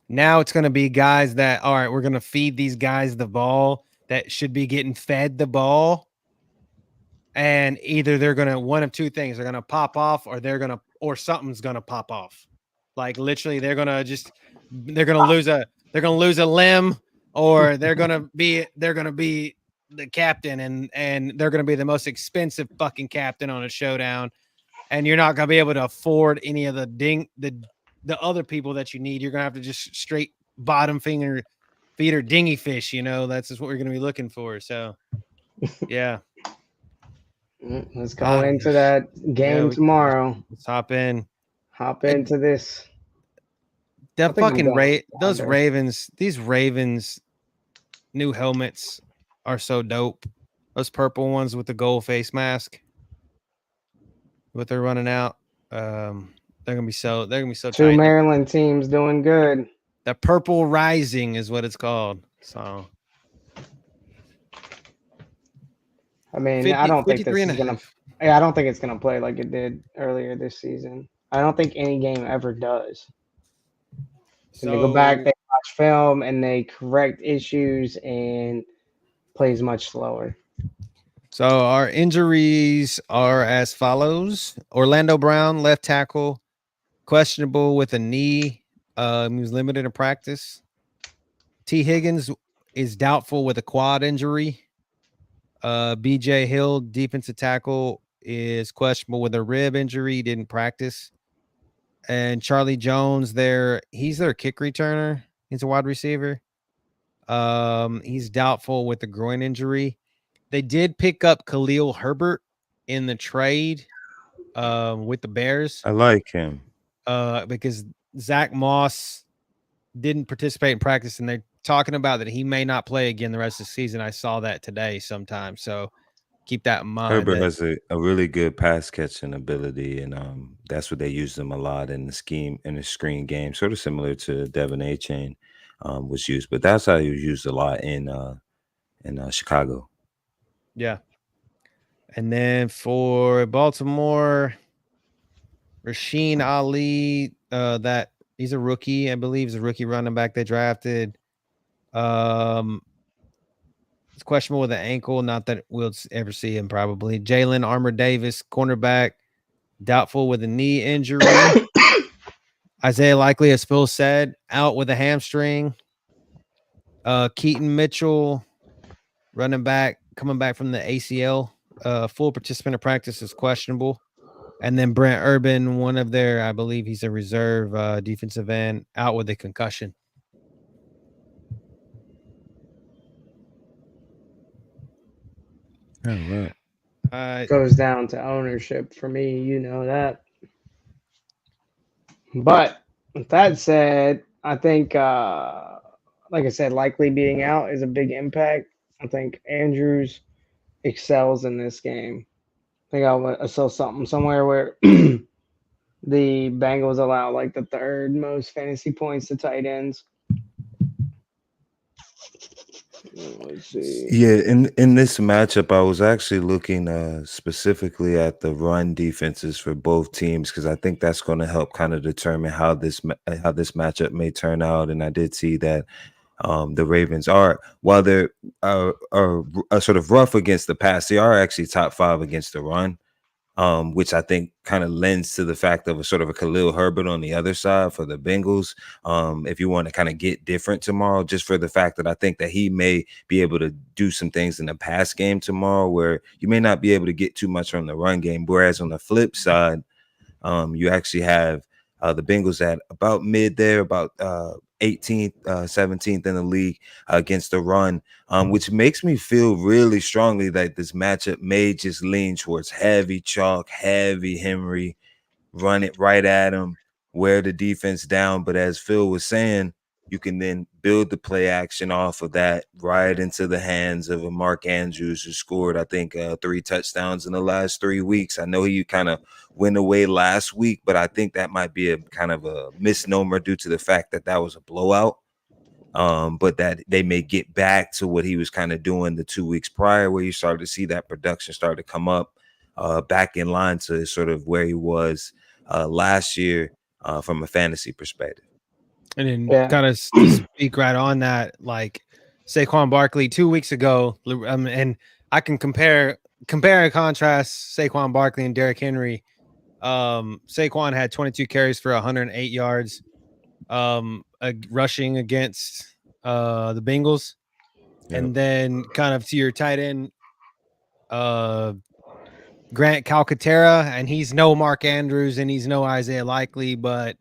Now it's going to be guys that, all right, we're going to feed these guys the ball that should be getting fed the ball. And either they're going to, one of two things, they're going to pop off or something's going to pop off. Like literally they're going to lose a limb or they're going to be the captain, and they're going to be the most expensive fucking captain on a showdown, and you're not going to be able to afford any of the other people that you need. You're going to have to just straight bottom feeder dingy fish. That's just what we're going to be looking for. So, yeah. Let's go into that game tomorrow. Let's hop into this. That fucking those Ravens, these Ravens new helmets are so dope. Those purple ones with the gold face mask. What they're running out. They're gonna be so Two tight. Maryland teams doing good. The Purple Rising is what it's called. So I mean, I don't think this is gonna. Yeah, I don't think it's gonna play like it did earlier this season. I don't think any game ever does. So, and they go back, they watch film, and they correct issues, and plays much slower. So our injuries are as follows: Orlando Brown, left tackle, questionable with a knee. He was limited in practice. T. Higgins is doubtful with a quad injury. BJ Hill, defensive tackle, is questionable with a rib injury. Didn't practice. And Charlie Jones, he's their kick returner. He's a wide receiver. He's doubtful with a groin injury. They did pick up Khalil Herbert in the trade with the Bears. I like him. Because Zach Moss didn't participate in practice, and they're talking about that he may not play again the rest of the season. I saw that today sometime. So keep that in mind. Herbert has a really good pass catching ability, and that's what they use him a lot in the screen game, sort of similar to Devin A-Chain was used, but that's how he was used a lot in Chicago. Yeah. And then for Baltimore, Rasheen Ali, that he's a rookie, I believe. He's a rookie running back they drafted. It's questionable with an ankle. Not that we'll ever see him probably. Jalen Armour Davis, cornerback, doubtful with a knee injury. Isaiah Likely, as Phil said, out with a hamstring. Keaton Mitchell, running back, coming back from the ACL. Full participant of practice is questionable. And then Brent Urban, one of their, I believe he's a reserve defensive end, out with a concussion. Oh, right. Goes down to ownership for me, you know that. But with that said, I think, like I said, Likely being out is a big impact. I think Andrews excels in this game. I think I saw something somewhere where the Bengals allow like the third most fantasy points to tight ends. Let's see. Yeah, in this matchup, I was actually looking specifically at the run defenses for both teams, because I think that's going to help kind of determine how this matchup may turn out. And I did see that the Ravens are, while they're are sort of rough against the pass, they are actually top 5 against the run. Which I think kind of lends to the fact of a sort of a Khalil Herbert on the other side for the Bengals. If you want to kind of get different tomorrow, just for the fact that I think that he may be able to do some things in the pass game tomorrow where you may not be able to get too much from the run game. Whereas on the flip side, you actually have the Bengals at about mid there, about 18th, 17th in the league against the run, which makes me feel really strongly that this matchup may just lean towards heavy chalk, heavy Henry, run it right at him, wear the defense down. But as Phil was saying, you can then build the play action off of that right into the hands of a Mark Andrews, who scored, I think, 3 touchdowns in the last 3 weeks. I know he kind of went away last week, but I think that might be a kind of a misnomer due to the fact that that was a blowout. But that they may get back to what he was kind of doing the 2 weeks prior, where you started to see that production start to come up back in line to sort of where he was last year from a fantasy perspective. And then kind of speak right on that, like Saquon Barkley 2 weeks ago, and I can compare and contrast Saquon Barkley and Derrick Henry. Saquon had 22 carries for 108 yards, rushing against the Bengals. And then kind of to your tight end, Grant Calcaterra, and he's no Mark Andrews and he's no Isaiah Likely, but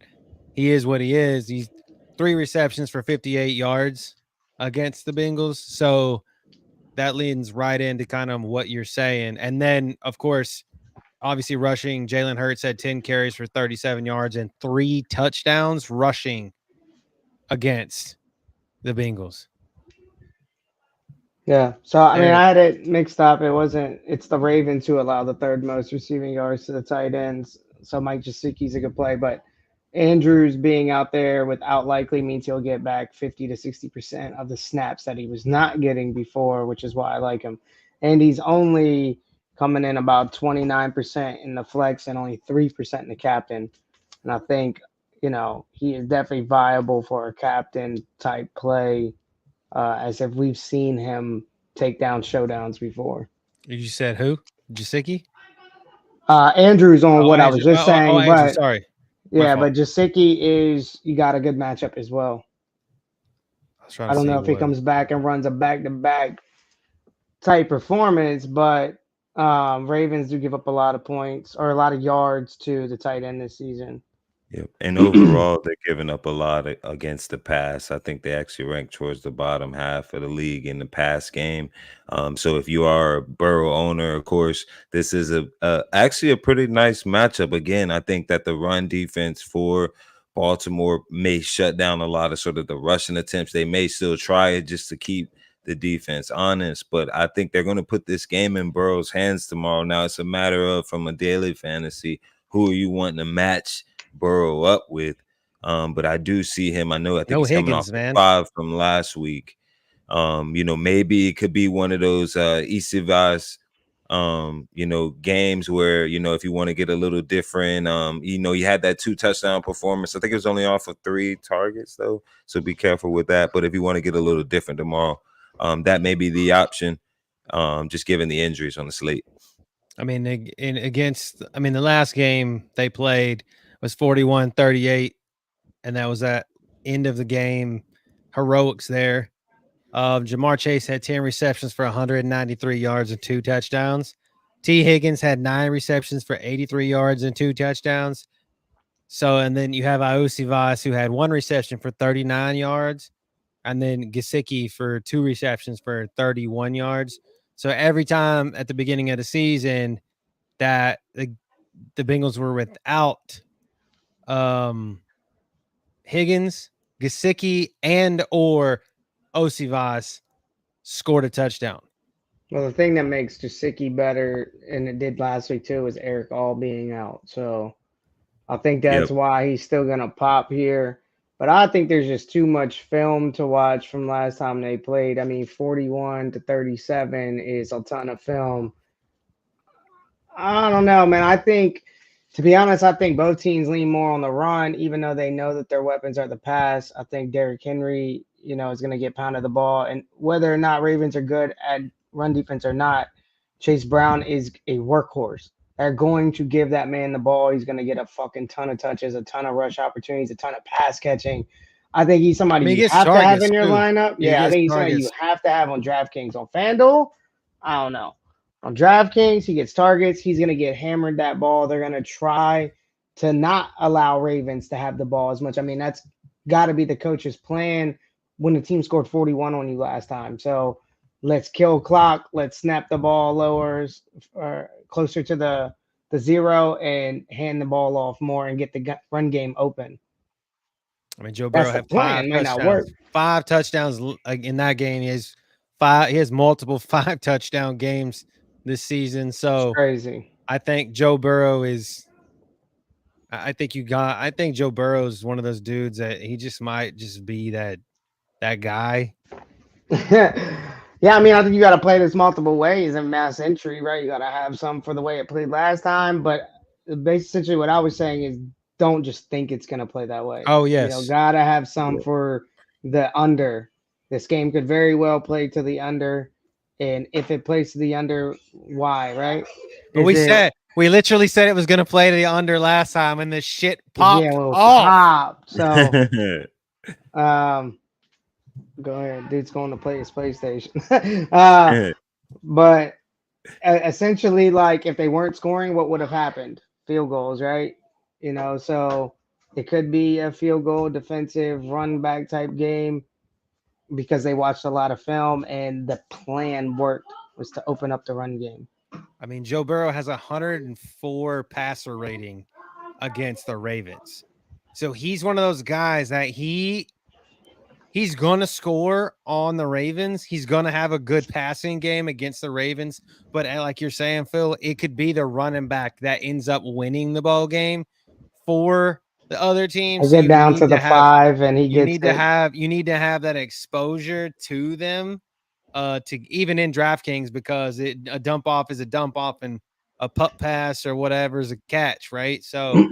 he is what he is. He's 3 receptions for 58 yards against the Bengals. So that leans right into kind of what you're saying. And then, of course, obviously rushing, Jalen Hurts had 10 carries for 37 yards and 3 touchdowns rushing against the Bengals. Yeah. So, I mean, I had it mixed up. It's the Ravens who allow the 3rd most receiving yards to the tight ends. So Mike Gesicki's a good play, but Andrews being out there without Likely means he'll get back 50 to 60% of the snaps that he was not getting before, which is why I like him. And he's only coming in about 29% in the flex and only 3% in the captain. And I think, he is definitely viable for a captain type play, as if we've seen him take down showdowns before. You said who? Gesicki? Andrews on what I was just saying, Andrew, but sorry. Yeah, but Gesicki you got a good matchup as well. I don't know if he comes back and runs a back-to-back type performance, but Ravens do give up a lot of points or a lot of yards to the tight end this season. Yep. And overall, they're giving up a lot against the pass. I think they actually rank towards the bottom half of the league in the pass game. So if you are a Burrow owner, of course, this is actually a pretty nice matchup. Again, I think that the run defense for Baltimore may shut down a lot of sort of the rushing attempts. They may still try it just to keep the defense honest, but I think they're going to put this game in Burrow's hands tomorrow. Now it's a matter of, from a daily fantasy, who are you wanting to match Burrow up with? But I do see him. I think he's coming off 5 from last week. Maybe it could be one of those Isivas, games where, if you want to get a little different, he had that 2 touchdown performance. I think it was only off of 3 targets though, so be careful with that. But if you want to get a little different tomorrow, that may be the option, just given the injuries on the slate. I mean, the last game they played was 41-38, and that was at end of the game. Heroics there. Jamar Chase had 10 receptions for 193 yards and 2 touchdowns. T. Higgins had 9 receptions for 83 yards and 2 touchdowns. So, and then you have Iosivas, who had 1 reception for 39 yards, and then Gesicki for 2 receptions for 31 yards. So every time at the beginning of the season that the Bengals were without Higgins, Gesicki, and or Osivas scored a touchdown. Well, the thing that makes Gesicki better, and it did last week too, is Eric All being out. So I think that's why he's still going to pop here. But I think there's just too much film to watch from last time they played. I mean, 41-37 is a ton of film. I don't know, man. To be honest, I think both teams lean more on the run, even though they know that their weapons are the pass. I think Derrick Henry, is going to get pounded the ball. And whether or not Ravens are good at run defense or not, Chase Brown is a workhorse. They're going to give that man the ball. He's going to get a fucking ton of touches, a ton of rush opportunities, a ton of pass catching. I think he's somebody you have to have in your lineup. Yeah, I think he's somebody you have to have on DraftKings. On FanDuel, I don't know. On DraftKings, he gets targets. He's going to get hammered that ball. They're going to try to not allow Ravens to have the ball as much. I mean, that's got to be the coach's plan when the team scored 41 on you last time. So let's kill clock. Let's snap the ball lowers or closer to the 0 and hand the ball off more and get the run game open. I mean, Joe Burrow had 5 touchdowns in that game. He has multiple 5 touchdown games this season. So it's crazy. I think Joe Burrow is. I think Joe Burrow is one of those dudes that he just might just be that guy. Yeah, I mean, I think you got to play this multiple ways in mass entry, right? You got to have some for the way it played last time. But basically, what I was saying is, don't just think it's going to play that way. Oh yes, got to have some for the under. This game could very well play to the under. And if it plays to the under, why, right? But we literally said it was going to play to the under last time, and this shit popped off. So, Go ahead, dude's going to play his PlayStation. But essentially, like if they weren't scoring, what would have happened? Field goals, right? So it could be a field goal defensive run back type game because they watched a lot of film and the plan worked was to open up the run game. I mean, Joe Burrow has 104 passer rating against the Ravens. So he's one of those guys that he's going to score on the Ravens. He's going to have a good passing game against the Ravens. But like you're saying, Phil, it could be the running back that ends up winning the ball game for the other team. I So get down to the 5 and he gets you need to have that exposure to them to even in DraftKings because a dump off is a dump off and a pup pass or whatever is a catch, right? So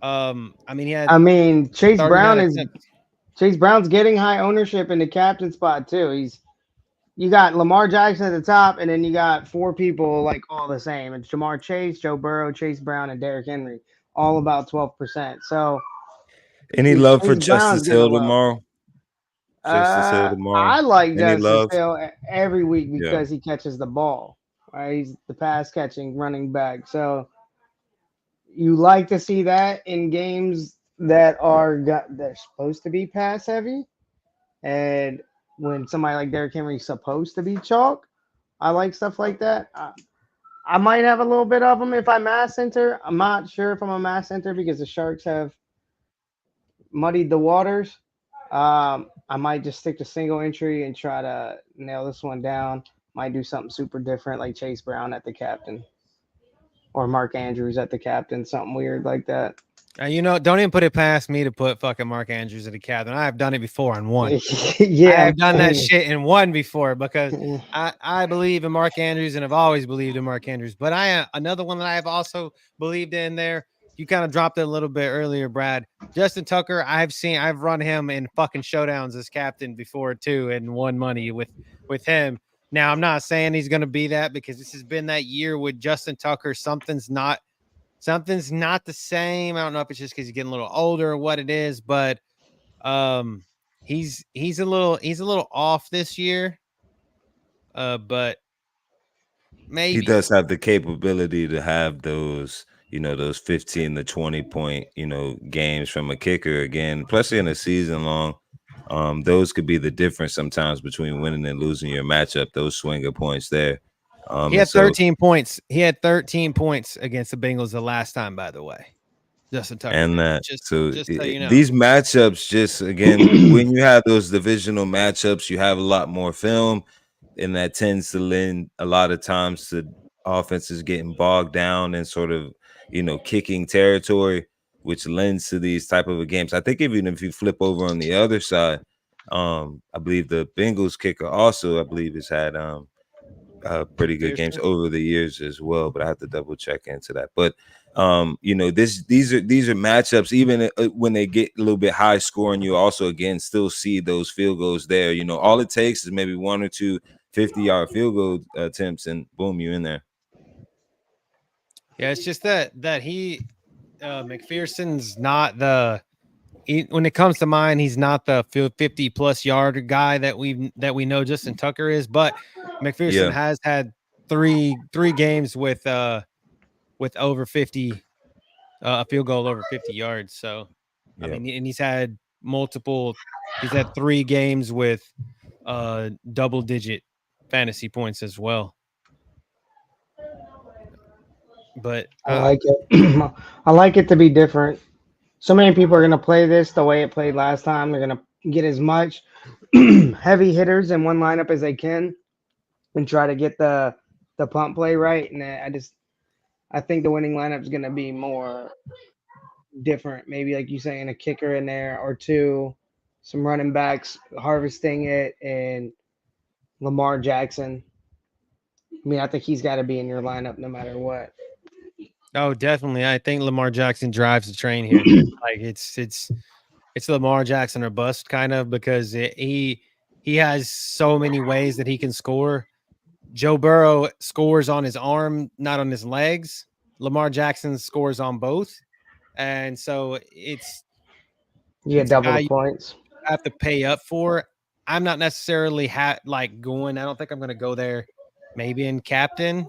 I mean Chase Brown's getting high ownership in the captain spot too. You got Lamar Jackson at the top, and then you got 4 people like all the same. It's Jamar Chase, Joe Burrow, Chase Brown, and Derrick Henry, all about 12%. So any love for Justice Hill tomorrow? I like Justice Hill every week because he catches the ball. Right, he's the pass catching running back. So you like to see that in games that they're supposed to be pass heavy, and when somebody like Derrick Henry is supposed to be chalk, I like stuff like that. I might have a little bit of them if I mass enter. I'm not sure if I'm a mass enter because the Sharks have muddied the waters. I might just stick to single entry and try to nail this one down. Might do something super different like Chase Brown at the captain or Mark Andrews at the captain, something weird like that. Don't even put it past me to put fucking Mark Andrews at the captain. I have done it before and won. Yeah, I have done that shit and won before because I believe in Mark Andrews and have always believed in Mark Andrews. But another one that I have also believed in there. You kind of dropped it a little bit earlier, Brad. Justin Tucker, I've run him in fucking showdowns as captain before too and won money with him. Now, I'm not saying he's going to be that because this has been that year with Justin Tucker. Something's not the same. I don't know if it's just because he's getting a little older or what it is, but he's a little off this year. But maybe he does have the capability to have those 15 to 20 point, games from a kicker again, especially in a season long. Those could be the difference sometimes between winning and losing your matchup. Those swinger points there. He had 13 points. He had 13 points against the Bengals the last time, by the way. Justin Tucker. And just so you know. These matchups, just again, when you have those divisional matchups, you have a lot more film, and that tends to lend a lot of times to offenses getting bogged down in sort of kicking territory, which lends to these type of games. I think even if you flip over on the other side, I believe the Bengals kicker also, I believe, has had pretty good games over the years as well, but I have to double check into that. But these are matchups. Even when they get a little bit high scoring, you also again still see those field goals there. All it takes is maybe 1 or 2 50-yard field goal attempts, and boom, you're in there. Yeah, it's just that he McPherson's not when it comes to mine, he's not the 50+ yard guy that we know Justin Tucker is, but McPherson has had three games with over 50 a field goal over 50 yards. So I mean, and he's had 3 games with double digit fantasy points as well. But I like it. I like it to be different. So many people are going to play this the way it played last time. They're going to get as much heavy hitters in one lineup as they can and try to get the punt play right. And I think the winning lineup is going to be more different. Maybe like you saying, a kicker in there or 2, some running backs harvesting it, and Lamar Jackson. I mean, I think he's got to be in your lineup no matter what. Oh, definitely. I think Lamar Jackson drives the train here. Like it's Lamar Jackson or bust kind of, because he has so many ways that he can score. Joe Burrow scores on his arm, not on his legs. Lamar Jackson scores on both. And so it's double the points. You have to pay up for. I'm not necessarily going. I don't think I'm going to go there. Maybe in captain,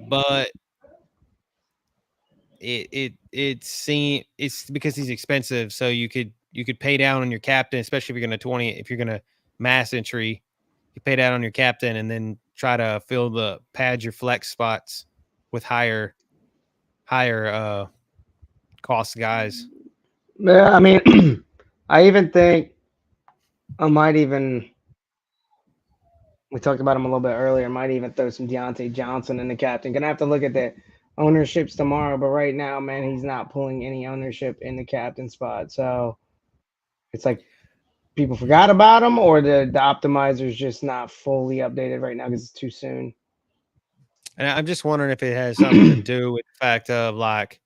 but it's because he's expensive. So you could pay down on your captain, especially if you're going to mass entry. You pay down on your captain and then try to pad your flex spots with higher cost guys. Yeah, I mean, I even think I might even. We talked about him a little bit earlier. Might even throw some Deontay Johnson in the captain. Gonna have to look at the ownerships tomorrow, but right now, man, he's not pulling any ownership in the captain spot. So it's like people forgot about him, or the optimizer's just not fully updated right now because it's too soon. And I'm just wondering if it has something to do with the fact of like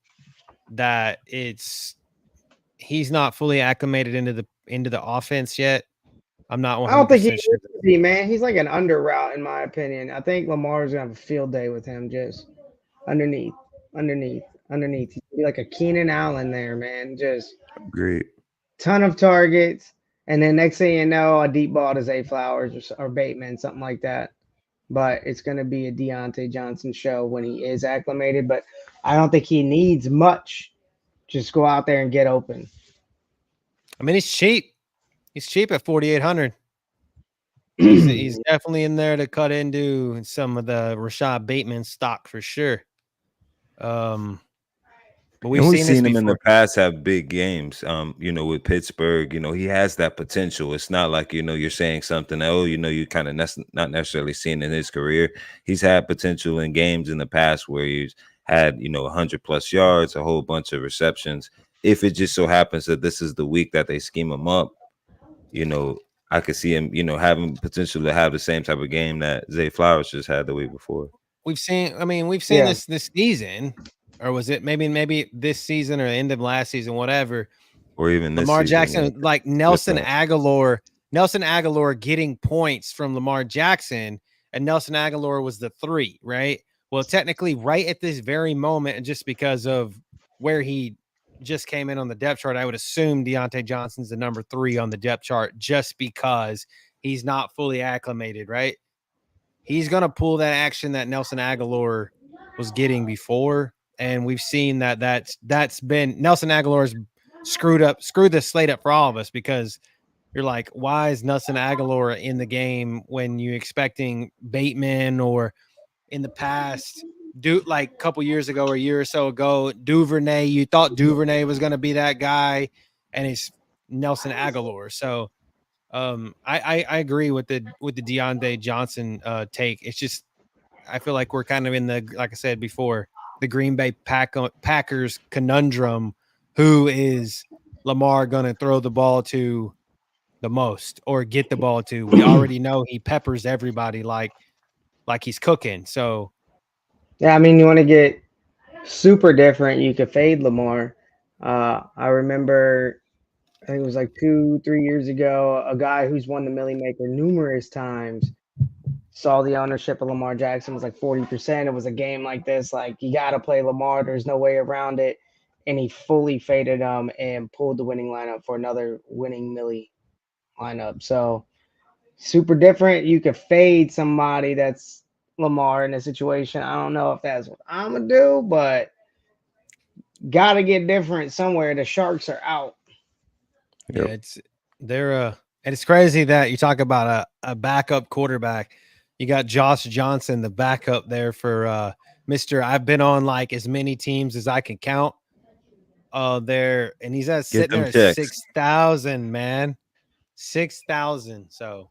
that he's not fully acclimated into the offense yet. I'm not 100% I don't think he sure. needs to be, man. He's like an under route, in my opinion. I think Lamar's gonna have a field day with him just underneath. He's gonna be like a Keenan Allen there, man. Just Great. ton of targets, and then next thing you know, a deep ball to Zay Flowers or Bateman, something like that. But it's gonna be a Deontay Johnson show when he is acclimated. But I don't think he needs much. Just go out there and get open. I mean, he's cheap. He's cheap at 4,800. He's definitely in there to cut into some of the Rashad Bateman stock for sure. But we've seen him in the past have big games. With Pittsburgh, he has that potential. It's not like you're saying something. You kind of not necessarily seen in his career. He's had potential in games in the past where he's had 100+ yards, a whole bunch of receptions. If it just so happens that this is the week that they scheme him up, I could see him, having potential to have the same type of game that Zay Flowers just had the week before. We've seen this season, or was it maybe this season or the end of last season, whatever. Or even this Lamar season, Jackson, like Nelson Aguilar getting points from Lamar Jackson, and Nelson Aguilar was the 3, right? Well, technically, right at this very moment, and just because of where he just came in on the depth chart, I would assume Deontay Johnson's the number 3 on the depth chart just because he's not fully acclimated, right? He's going to pull that action that Nelson Aguilar was getting before. And we've seen that's been Nelson Aguilar's screwed the slate up for all of us, because you're like, why is Nelson Aguilar in the game when you're expecting Bateman, or in the past, like a couple years ago or a year or so ago, Duvernay, you thought Duvernay was going to be that guy, and it's Nelson Aguilar. So I agree with the Deontay Johnson take. It's just, I feel like we're kind of in the, like I said before, the Green Bay Packers conundrum. Who is Lamar going to throw the ball to the most, or get the ball to? We already know he peppers everybody like he's cooking. So yeah, I mean, you want to get super different, you could fade Lamar. I remember, I think it was like 2-3 years ago, a guy who's won the Millie Maker numerous times saw the ownership of Lamar Jackson was like 40%. It was a game like this, like you got to play Lamar. There's no way around it. And he fully faded him and pulled the winning lineup for another winning Millie lineup. So super different. You could fade somebody that's Lamar in a situation. I don't know if that's what I'm going to do, but got to get different somewhere. The Sharks are out. Yep. Yeah, and it's crazy that you talk about a backup quarterback. You got Josh Johnson, the backup there for Mr. I've been on like as many teams as I can count there, and he's sitting there at 6,000, man. 6,000. So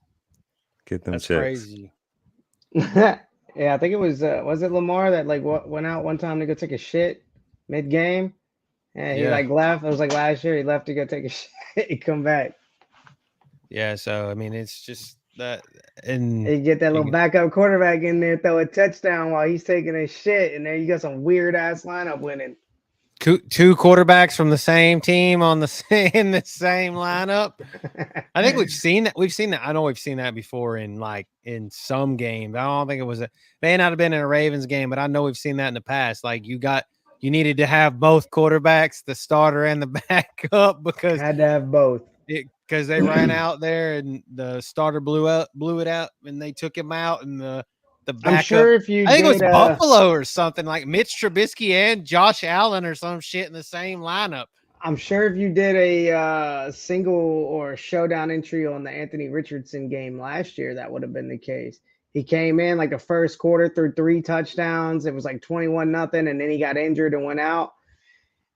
get them that's checks. crazy. Yeah, I think it was it Lamar that like went out one time to go take a shit mid-game? And he like left. It was like last year. He left to go take a shit. He come back. Yeah, so I mean, it's just that, and you get that little backup quarterback in there, throw a touchdown while he's taking a shit, and then you got some weird ass lineup winning. Two quarterbacks from the same team in the same lineup. I think we've seen that. I know we've seen that before in some games. I don't think it may not have been in a Ravens game, but I know we've seen that in the past. Like you needed to have both quarterbacks, the starter and the backup, because had to have both. because they ran out there and the starter blew it out, and they took him out, and the backup. I'm sure if you I think did, it was Buffalo or something, like Mitch Trubisky and Josh Allen or some shit in the same lineup. I'm sure if you did a single or showdown entry on the Anthony Richardson game last year, that would have been the case. He came in like the first quarter, threw 3 touchdowns. It was like 21-0, and then he got injured and went out.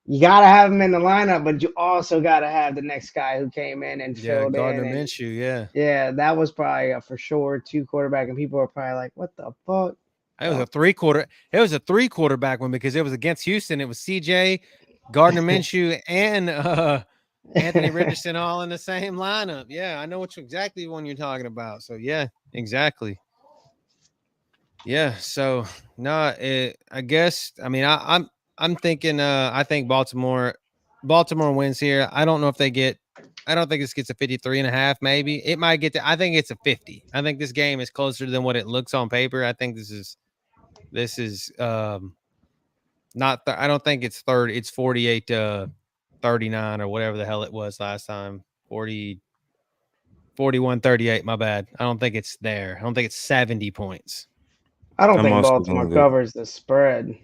You got to have him in the lineup, but you also got to have the next guy who came in and filled Gardner in. Minshew, Yeah, that was probably a for sure 2 quarterback, and people are probably like, what the fuck? It was a 3-quarter. It was a 3-quarterback one because it was against Houston. It was CJ, Gardner Minshew, and Anthony Richardson all in the same lineup. Yeah, I know exactly one you're talking about. So yeah, exactly. Yeah. So no, I guess. I mean, I'm thinking. I think Baltimore wins here. I don't know if they get. I don't think this gets a 53.5. Maybe it might get to. I think it's a 50. I think this game is closer than what it looks on paper. I think this is not. I don't think it's 30. It's 48 to 39 or whatever the hell it was last time. 41-38. My bad. I don't think it's there. I don't think it's 70 points. I don't think Baltimore covers the spread.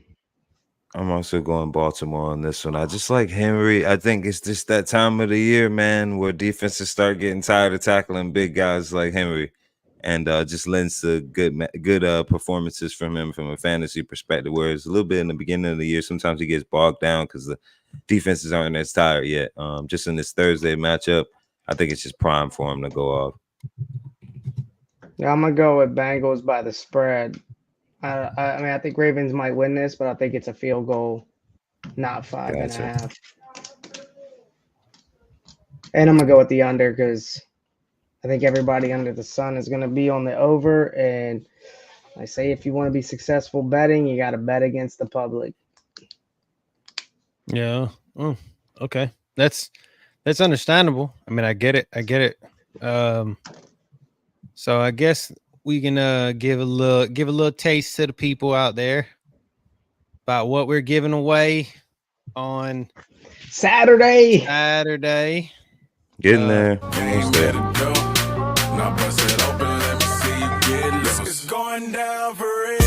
I'm also going Baltimore on this one. I just like Henry. I think it's just that time of the year, man, where defenses start getting tired of tackling big guys like Henry, and just lends to good performances from him from a fantasy perspective. Whereas a little bit in the beginning of the year, sometimes he gets bogged down because the defenses aren't as tired yet. Just in this Thursday matchup, I think it's just prime for him to go off. Yeah, I'm gonna go with Bengals by the spread. I mean, I think Ravens might win this, but I think it's a field goal, not 5.5. And I'm gonna go with the under because I think everybody under the sun is gonna be on the over. And I say, if you want to be successful betting, you got to bet against the public. Yeah. Oh, okay. That's understandable. I mean, I get it. So I guess we can give a little taste to the people out there about what we're giving away on Saturday. Getting there. It's going down for real.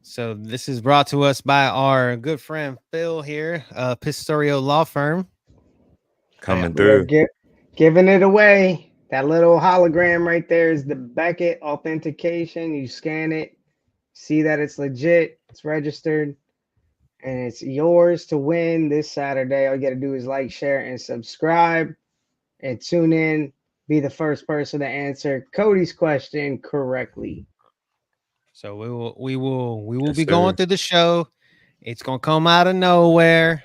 So this is brought to us by our good friend Phil here, Pistorio Law Firm. Coming through. Giving it away. That little hologram right there is the Beckett authentication. You scan it, see that it's legit, it's registered, and it's yours to win this Saturday. All you got to do is like, share, and subscribe, and tune in. Be the first person to answer Cody's question correctly. So we will be going through the show. It's gonna come out of nowhere.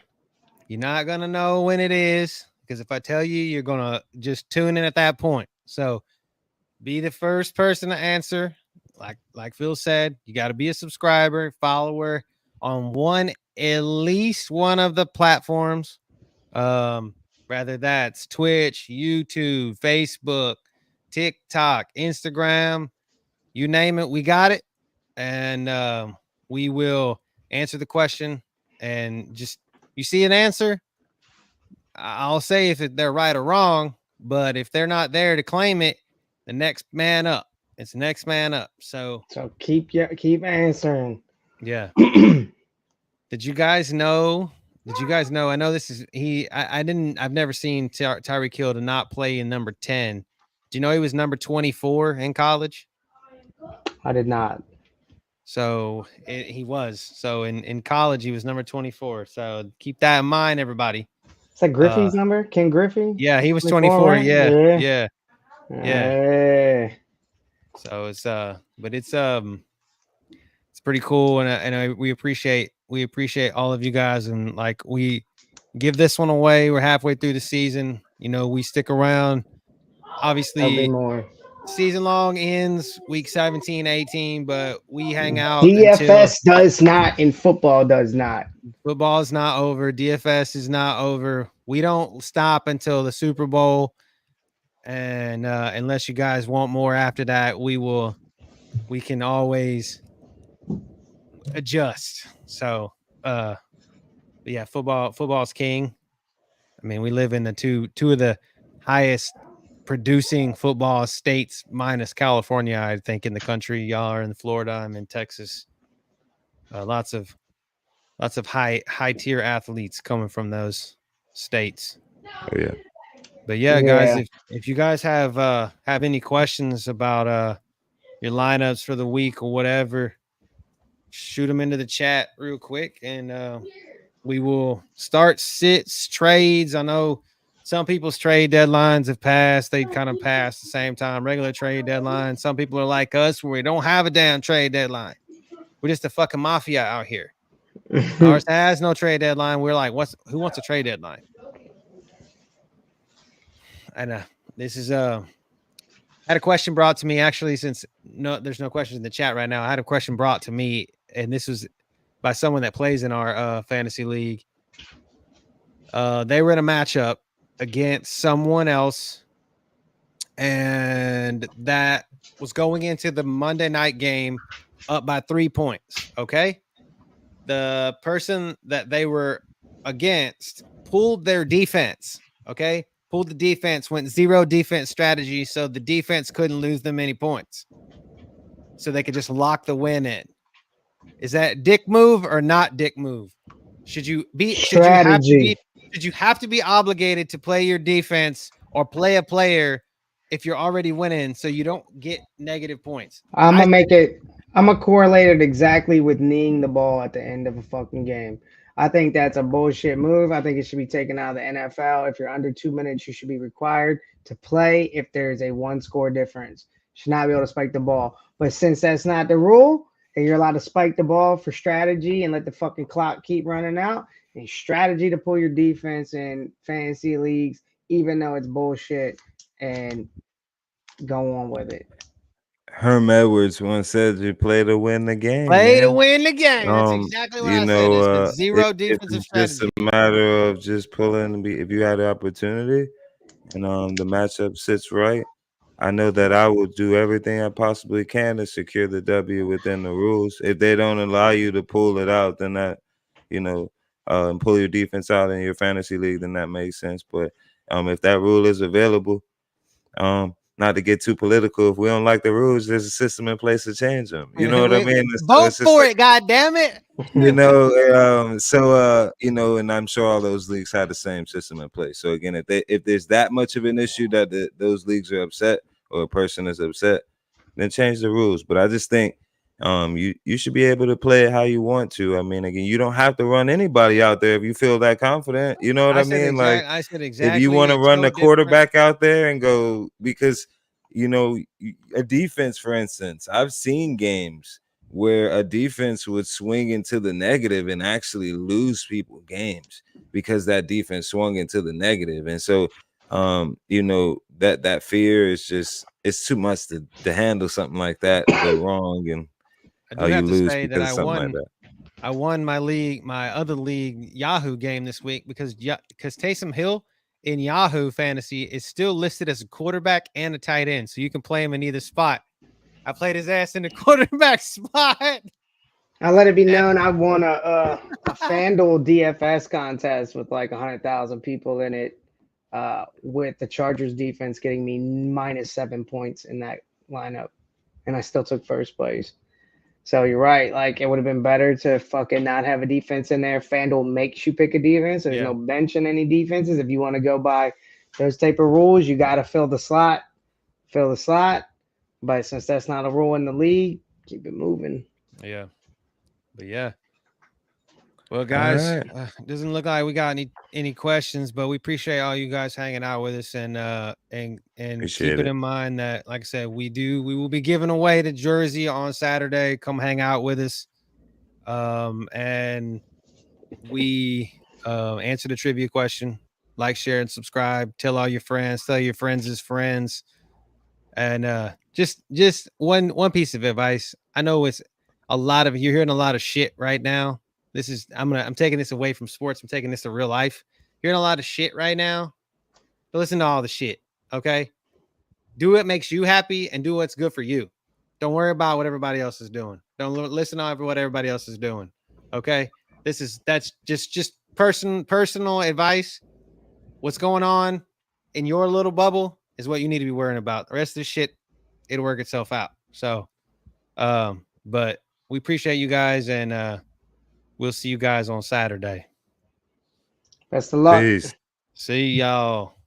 You're not gonna know when it is, because if I tell you, you're gonna just tune in at that point. So be the first person to answer. Like Phil said, you got to be a subscriber, follower on at least one of the platforms. Rather that's Twitch, YouTube, Facebook, TikTok, Instagram, you name it, we got it. And we will answer the question, and just you see an answer, I'll say if they're right or wrong, but if they're not there to claim it, the next man up. It's next man up. So keep answering. Yeah. Did you guys know? I know this is I've never seen Tyreek Hill to not play in number 10. Do you know he was number 24 in college? I did not. So he was. So in college, he was number 24. So keep that in mind, everybody. Is that Griffey's number? Ken Griffey? Yeah, he was 24. Right? Yeah. Hey. So it's pretty cool, and we appreciate all of you guys, and like we give this one away. We're halfway through the season. You know, we stick around. Obviously, more. Season long ends week 17, 18, but we hang out. DFS does not, and football does not. Football is not over. DFS is not over. We don't stop until the Super Bowl. And unless you guys want more after that, we can always adjust. So, yeah, football's king. I mean, we live in the two of the highest producing football states, minus California, I think, in the country. Y'all are in Florida. I'm in Texas. Lots of high tier athletes coming from those states. Oh, yeah. But yeah, guys, if you guys have any questions about your lineups for the week or whatever, shoot them into the chat real quick, and we will start sits, trades. I know some people's trade deadlines have passed. They kind of passed the same time, regular trade deadline. Some people are like us where we don't have a damn trade deadline. We're just a fucking mafia out here. Ours has no trade deadline. We're like, who wants a trade deadline? And this is I had a question brought to me, actually, since there's no questions in the chat right now. I had a question brought to me, and this was by someone that plays in our fantasy league. They were in a matchup against someone else, and that was going into the Monday night game up by 3 points. Okay. The person that they were against pulled their defense. Okay. Pulled the defense, went 0 defense strategy. So the defense couldn't lose them any points. So they could just lock the win in. Is that dick move or not dick move? Should you have to be obligated to play your defense or play a player if you're already winning so you don't get negative points? I'm gonna correlate it exactly with kneeing the ball at the end of a fucking game. I think that's a bullshit move. I think it should be taken out of the NFL. If you're under 2 minutes, you should be required to play if there's a 1 score difference. You should not be able to spike the ball. But since that's not the rule, and you're allowed to spike the ball for strategy and let the fucking clock keep running out, and strategy to pull your defense in fantasy leagues, even though it's bullshit, and go on with it. Herm Edwards once said you play to win the game. To win the game. That's exactly what I said. It's been 0 defensive strategy. It's just a matter of just pulling. If you had the opportunity and the matchup sits right, I know that I will do everything I possibly can to secure the W within the rules. If they don't allow you to pull it out, then that, and pull your defense out in your fantasy league, then that makes sense. But if that rule is available, not to get too political, if we don't like the rules, there's a system in place to change them. You know what I mean? Vote for it, God damn it. And I'm sure all those leagues have the same system in place. So again, if there's that much of an issue that those leagues are upset or a person is upset, then change the rules. But I just think you should be able to play it how you want to. I mean, again, you don't have to run anybody out there if you feel that confident. You know what I mean? I said exactly. If you want to run the quarterback out there and go, because a defense, for instance, I've seen games where a defense would swing into the negative and actually lose people games because that defense swung into the negative. And so that fear is just, it's too much to handle something like that go wrong, and I do have to say that I won my other league Yahoo game this week because Taysom Hill in Yahoo Fantasy is still listed as a quarterback and a tight end, so you can play him in either spot. I played his ass in the quarterback spot. I let it be known I won a FanDuel DFS contest with like 100,000 people in it, with the Chargers defense getting me -7 points in that lineup, and I still took first place. So you're right. Like, it would have been better to fucking not have a defense in there. FanDuel makes you pick a defense. There's no bench in any defenses. If you want to go by those type of rules, you got to fill the slot. But since that's not a rule in the league, keep it moving. Yeah. But yeah. Well, guys, it doesn't look like we got any questions, but we appreciate all you guys hanging out with us, and keep it in mind that, like I said, we will be giving away the jersey on Saturday. Come hang out with us. And we answer the trivia question. Like, share, and subscribe. Tell all your friends. Tell your friends' friends. And just one piece of advice. I know it's you're hearing a lot of shit right now. I'm taking this away from sports. I'm taking this to real life. You're hearing a lot of shit right now. But listen to all the shit. Okay. Do what makes you happy and do what's good for you. Don't worry about what everybody else is doing. Don't listen to what everybody else is doing. Okay, that's just personal advice. What's going on in your little bubble is what you need to be worrying about. The rest of the shit, it'll work itself out. So, but we appreciate you guys, and we'll see you guys on Saturday. Best of luck. Peace. See y'all.